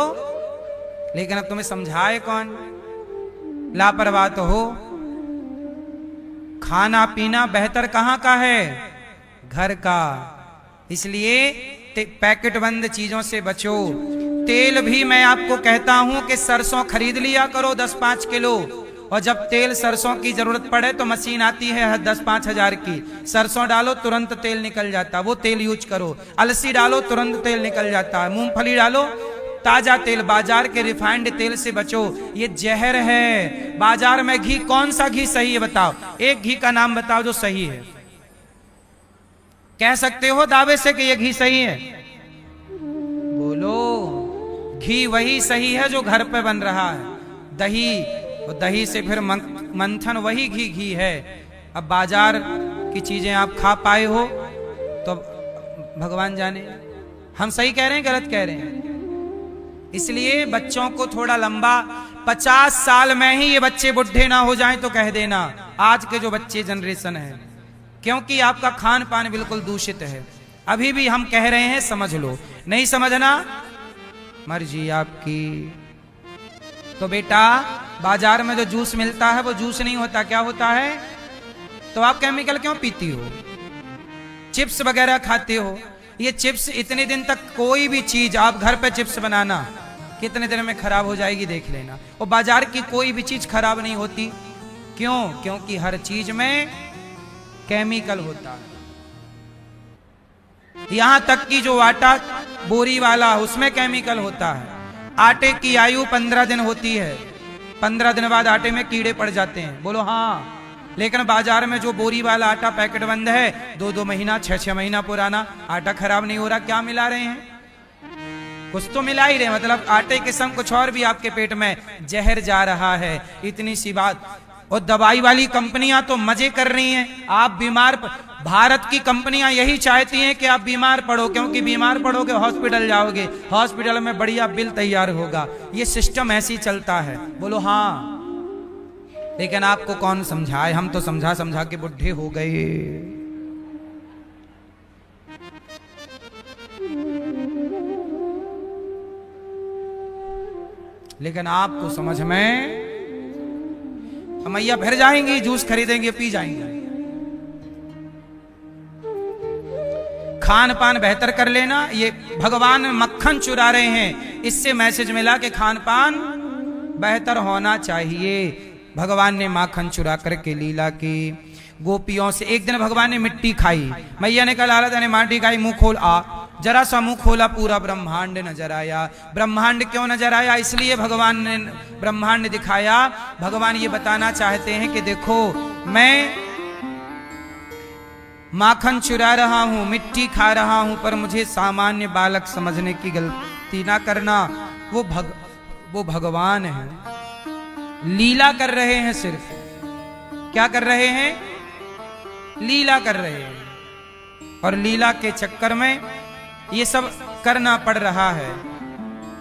लेकिन अब तुम्हें समझाए कौन? लापरवाह तो हो। खाना पीना बेहतर कहां का है? घर का। इसलिए पैकेट बंद चीजों से बचो। तेल भी मैं आपको कहता हूं कि सरसों खरीद लिया करो 10-5 किलो। और जब तेल सरसों की जरूरत पड़े तो मशीन आती है 10-5 हजार की, सरसों डालो तुरंत तेल निकल जाता, वो तेल यूज करो। अलसी डालो तुरंत तेल निकल जाता है। मूंगफली डालो ताजा तेल। बाजार के रिफाइंड तेल से बचो, ये जहर है। बाजार में घी, कौन सा घी सही है बताओ? एक घी का नाम बताओ जो सही है। कह सकते हो दावे से कि ये घी सही है? बोलो। घी वही सही है जो घर पे बन रहा है। दही, और दही से फिर मंथन, वही घी है। अब बाजार की चीजें आप खा पाए हो तो भगवान जाने हम सही कह रहे हैं गलत कह रहे हैं। इसलिए बच्चों को थोड़ा लंबा, 50 साल में ही ये बच्चे बुढ़े ना हो जाएं तो कह देना, आज के जो बच्चे जनरेशन है, क्योंकि आपका खान पान बिल्कुल दूषित है। अभी भी हम कह रहे हैं समझ लो, नहीं समझना मर्जी आपकी। तो बेटा बाजार में जो जूस मिलता है वो जूस नहीं होता, क्या होता है? तो आप केमिकल क्यों पीती हो? चिप्स वगैरह खाते हो। ये चिप्स इतने दिन तक, कोई भी चीज आप घर पे चिप्स बनाना कितने दिन में खराब हो जाएगी देख लेना। और बाजार की कोई भी चीज खराब नहीं होती। क्यों? क्योंकि हर चीज में केमिकल होता है। यहां तक कि जो आटा बोरी वाला उसमें केमिकल होता है। आटे की आयु 15 दिन होती है, 15 दिन बाद आटे में कीड़े पड़ जाते हैं, बोलो हाँ। लेकिन बाजार में जो बोरी वाला आटा पैकेट बंद है, 2-2 महीना 6-6 महीना पुराना, आटा खराब नहीं हो रहा। क्या मिला रहे हैं? कुछ तो मिला ही रहे, मतलब आटे के संग कुछ और भी आपके पेट में जहर जा रहा है। इतनी सी बात। और दवाई वाली कंपनियां तो मजे कर रही हैं। आप बीमार, भारत की कंपनियां यही चाहती हैं कि आप बीमार पड़ो, क्योंकि बीमार पड़ोगे हॉस्पिटल जाओगे, हॉस्पिटल में बढ़िया बिल तैयार होगा। ये सिस्टम ऐसे ही चलता है, बोलो हाँ। लेकिन आपको कौन समझाए? हम तो समझा समझा के बुढ़े हो गए। लेकिन आपको समझ में, मैया फिर जाएंगी, जूस खरीदेंगे, पी जाएंगे। खान पान बेहतर कर लेना। ये भगवान मक्खन चुरा रहे हैं, इससे मैसेज मिला कि खान पान बेहतर होना चाहिए। भगवान ने माखन चुरा करके लीला की। गोपियों से एक दिन भगवान ने मिट्टी खाई, मैया ने कहा लाला ने माटी खाई, मुंह खोल आ। जरा सा मुंह खोला, पूरा ब्रह्मांड नजर आया। ब्रह्मांड क्यों नजर आया? इसलिए भगवान ने ब्रह्मांड दिखाया। भगवान ये बताना चाहते हैं कि देखो, मैं माखन चुरा रहा हूं, मिट्टी खा रहा हूं, पर मुझे सामान्य बालक समझने की गलती ना करना। वो भगवान है, लीला कर रहे हैं। सिर्फ क्या कर रहे हैं? लीला कर रहे हैं। और लीला के चक्कर में ये सब करना पड़ रहा है।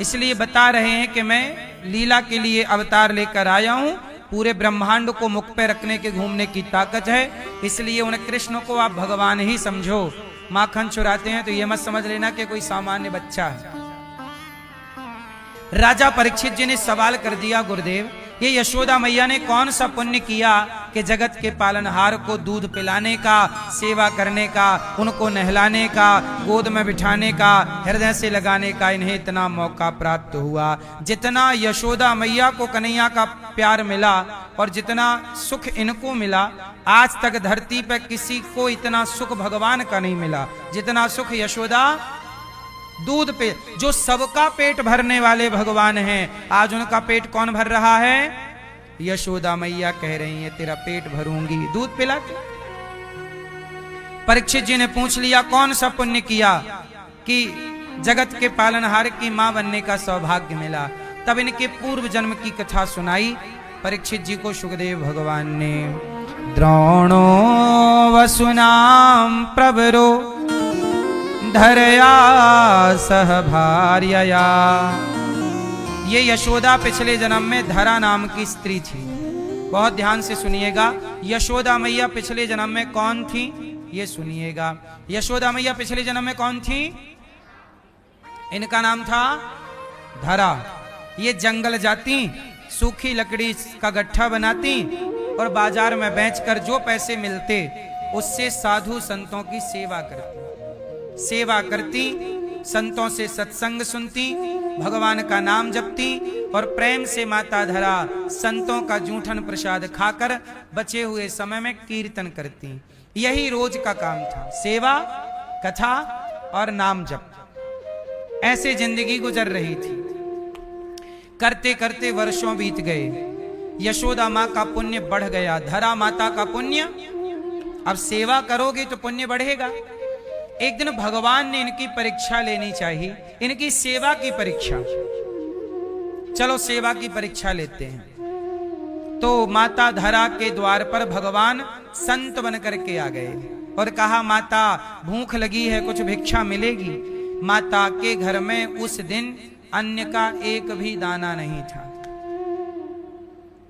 इसलिए बता रहे हैं कि मैं लीला के लिए अवतार लेकर आया हूं। पूरे ब्रह्मांड को मुख पे रखने के, घूमने की ताकत है। इसलिए उन कृष्ण को आप भगवान ही समझो। माखन चुराते हैं तो ये मत समझ लेना कि कोई सामान्य बच्चा है। राजा परीक्षित जी ने सवाल कर दिया, गुरुदेव ये यशोदा मैया ने कौन सा पुण्य किया कि जगत के पालनहार को दूध पिलाने का, सेवा करने का, उनको नहलाने का, गोद में बिठाने का, हृदय से लगाने का इन्हें इतना मौका प्राप्त हुआ। जितना यशोदा मैया को कन्हैया का प्यार मिला और जितना सुख इनको मिला, आज तक धरती पर किसी को इतना सुख भगवान का नहीं मिला जितना सुख यशोदा दूध पे जो सबका पेट भरने वाले भगवान हैं, आज उनका पेट कौन भर रहा है? यशोदा मैया कह रही है तेरा पेट भरूंगी दूध पिला के। परीक्षित जी ने पूछ लिया कौन सा पुण्य किया कि जगत के पालनहार की मां बनने का सौभाग्य मिला। तब इनके पूर्व जन्म की कथा सुनाई परीक्षित जी को सुखदेव भगवान ने। द्रोणो वसुनाम प्रवरो धरया सह भार्यया। ये यशोदा पिछले जन्म में धरा नाम की स्त्री थी। बहुत ध्यान से सुनिएगा, यशोदा मैया पिछले जन्म में कौन थी ये सुनिएगा। यशोदा मैया पिछले जन्म में कौन थी? इनका नाम था धरा। ये जंगल जाती, सूखी लकड़ी का गट्ठा बनाती और बाजार में बेचकर जो पैसे मिलते उससे साधु संतों की सेवा करती, संतों से सत्संग सुनती, भगवान का नाम जपती और प्रेम से माता धरा संतों का जूठन प्रसाद खाकर बचे हुए समय में कीर्तन करती। यही रोज का काम था, सेवा, कथा और नाम जप। ऐसे जिंदगी गुजर रही थी। करते करते वर्षों बीत गए। यशोदा माँ का पुण्य बढ़ गया, धरा माता का पुण्य। अब सेवा करोगे तो पुण्य बढ़ेगा। एक दिन भगवान ने इनकी परीक्षा लेनी चाहिए, इनकी सेवा की परीक्षा। चलो सेवा की परीक्षा लेते हैं। तो माता धरा के द्वार पर भगवान संत बन करके आ गए और कहा माता भूख लगी है, कुछ भिक्षा मिलेगी। माता के घर में उस दिन अन्न का एक भी दाना नहीं था।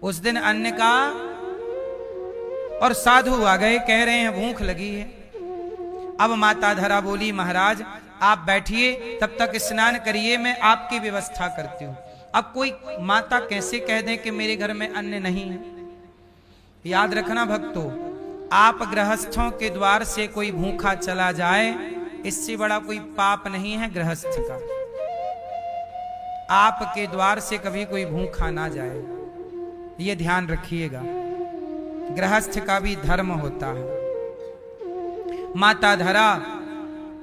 उस दिन अन्न का, और साधु आ गए कह रहे हैं भूख लगी है। अब माता धरा बोली महाराज आप बैठिए, तब तक स्नान करिए, मैं आपकी व्यवस्था करती हूँ। अब कोई माता कैसे कह दें कि मेरे घर में अन्न नहीं है? याद रखना भक्तों, आप गृहस्थों के द्वार से कोई भूखा चला जाए इससे बड़ा कोई पाप नहीं है गृहस्थ का। आपके द्वार से कभी कोई भूखा ना जाए, ये ध्यान रखिएगा। गृहस्थ का भी धर्म होता है। माता धरा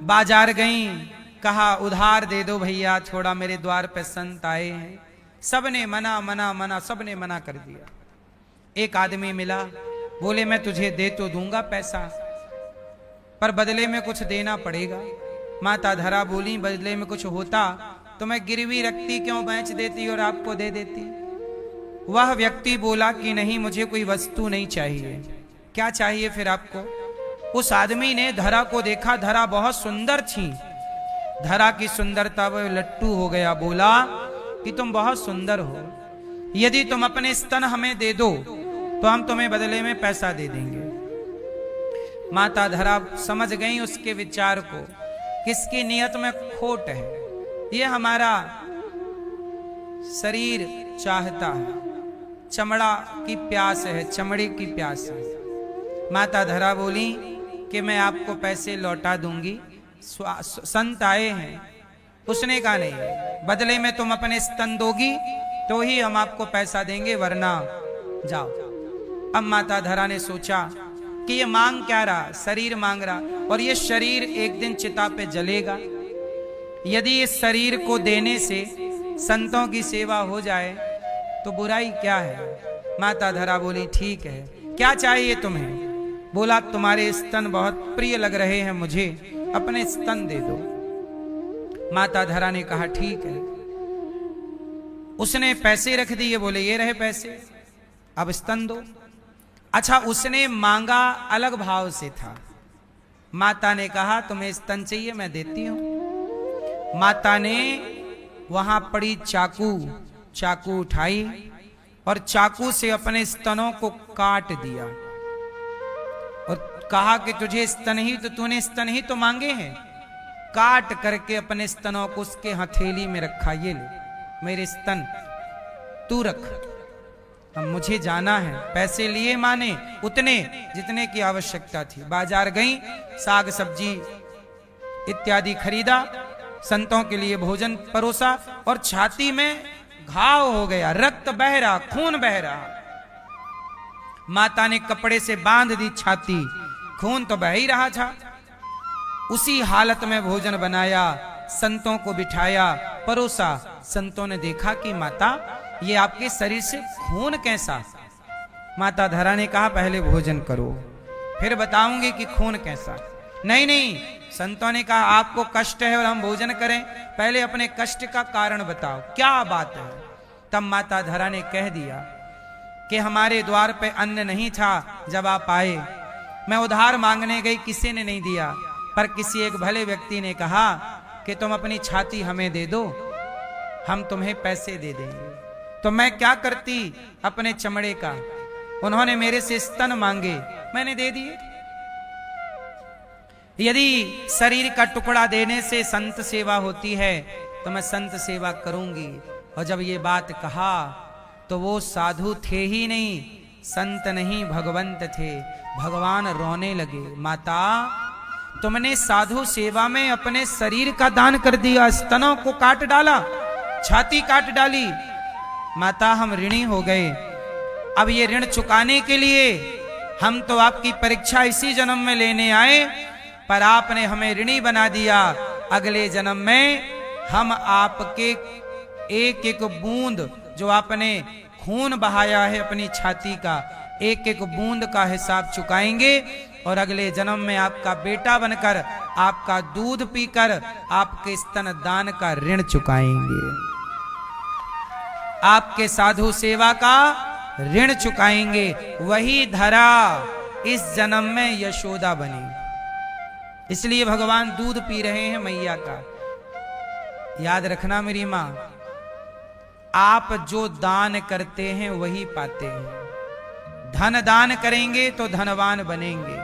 बाजार गईं, कहा उधार दे दो भैया, थोड़ा मेरे द्वार पे संत आए हैं। सबने मना मना मना, सबने मना कर दिया। एक आदमी मिला, बोले मैं तुझे दे तो दूंगा पैसा, पर बदले में कुछ देना पड़ेगा। माता धरा बोली बदले में कुछ होता तो मैं गिरवी रखती, क्यों बेच देती और आपको दे देती। वह व्यक्ति बोला कि नहीं मुझे कोई वस्तु नहीं चाहिए। क्या चाहिए फिर आपको? उस आदमी ने धरा को देखा, धरा बहुत सुंदर थी। धरा की सुंदरता वो लट्टू हो गया, बोला कि तुम बहुत सुंदर हो, यदि तुम अपने स्तन हमें दे दो तो हम तुम्हें बदले में पैसा दे देंगे। माता धरा समझ गई उसके विचार को, किसकी नियत में खोट है। ये हमारा शरीर चाहता है, चमड़ा की प्यास है, चमड़े की प्यास है। माता धरा बोली कि मैं आपको पैसे लौटा दूंगी, संत आए हैं। उसने कहा नहीं, बदले में तुम अपने स्तन दोगी तो ही हम आपको पैसा देंगे, वरना जाओ। अब माता धरा ने सोचा कि ये मांग क्या रहा, शरीर मांग रहा, और ये शरीर एक दिन चिता पे जलेगा। यदि इस शरीर को देने से संतों की सेवा हो जाए तो बुराई क्या है। माता धरा बोली ठीक है, क्या चाहिए तुम्हें? बोला तुम्हारे स्तन बहुत प्रिय लग रहे हैं मुझे, अपने स्तन दे दो। माता धरा ने कहा ठीक है। उसने पैसे रख दिए, बोले ये रहे पैसे, अब स्तन दो। अच्छा, उसने मांगा अलग भाव से था। माता ने कहा तुम्हें स्तन चाहिए, मैं देती हूं। माता ने वहां पड़ी चाकू उठाई और चाकू से अपने स्तनों को काट दिया और कहा कि तुझे स्तन ही तो, तूने स्तन ही तो मांगे हैं। काट करके अपने स्तनों को उसके हथेली में रखा, ये ले मेरे स्तन तू रख, अब मुझे जाना है। पैसे लिए माने उतने जितने की आवश्यकता थी। बाजार गई, साग सब्जी इत्यादि खरीदा, संतों के लिए भोजन परोसा और छाती में घाव हो गया, रक्त बह रहा, खून बह रहा। माता ने कपड़े से बांध दी छाती, खून तो बह ही रहा था। उसी हालत में भोजन बनाया, संतों को बिठाया, परोसा। संतों ने देखा कि माता ये आपके शरीर से खून कैसा। माता धरा ने कहा पहले भोजन करो, फिर बताऊंगी कि खून कैसा। नहीं नहीं, संतों ने कहा आपको कष्ट है और हम भोजन करें, पहले अपने कष्ट का कारण बताओ, क्या बात है। तब माता धरा ने कह दिया कि हमारे द्वार पे अन्न नहीं था जब आप आए, मैं उधार मांगने गई, किसी ने नहीं दिया, पर किसी एक भले व्यक्ति ने कहा कि तुम अपनी छाती हमें दे दो, हम तुम्हें पैसे दे देंगे। तो मैं क्या करती अपने चमड़े का, उन्होंने मेरे से स्तन मांगे, मैंने दे दिए। यदि शरीर का टुकड़ा देने से संत सेवा होती है तो मैं संत सेवा करूंगी। और जब ये बात कहा तो वो साधु थे ही नहीं, संत नहीं भगवंत थे। भगवान रोने लगे, माता तुमने साधु सेवा में अपने शरीर का दान कर दिया, स्तनों को काट डाला, छाती काट डाली। माता हम ऋणी हो गए, अब ये ऋण चुकाने के लिए हम तो आपकी परीक्षा इसी जन्म में लेने आए, पर आपने हमें ऋणी बना दिया। अगले जन्म में हम आपके एक एक बूंद जो आपने खून बहाया है अपनी छाती का, एक एक बूंद का हिसाब चुकाएंगे और अगले जन्म में आपका बेटा बनकर आपका दूध पीकर आपके स्तन दान का ऋण चुकाएंगे, आपके साधु सेवा का ऋण चुकाएंगे। वही धरा इस जन्म में यशोदा बनी, इसलिए भगवान दूध पी रहे हैं मैया का। याद रखना मेरी मां, आप जो दान करते हैं वही पाते हैं। धन दान करेंगे तो धनवान बनेंगे,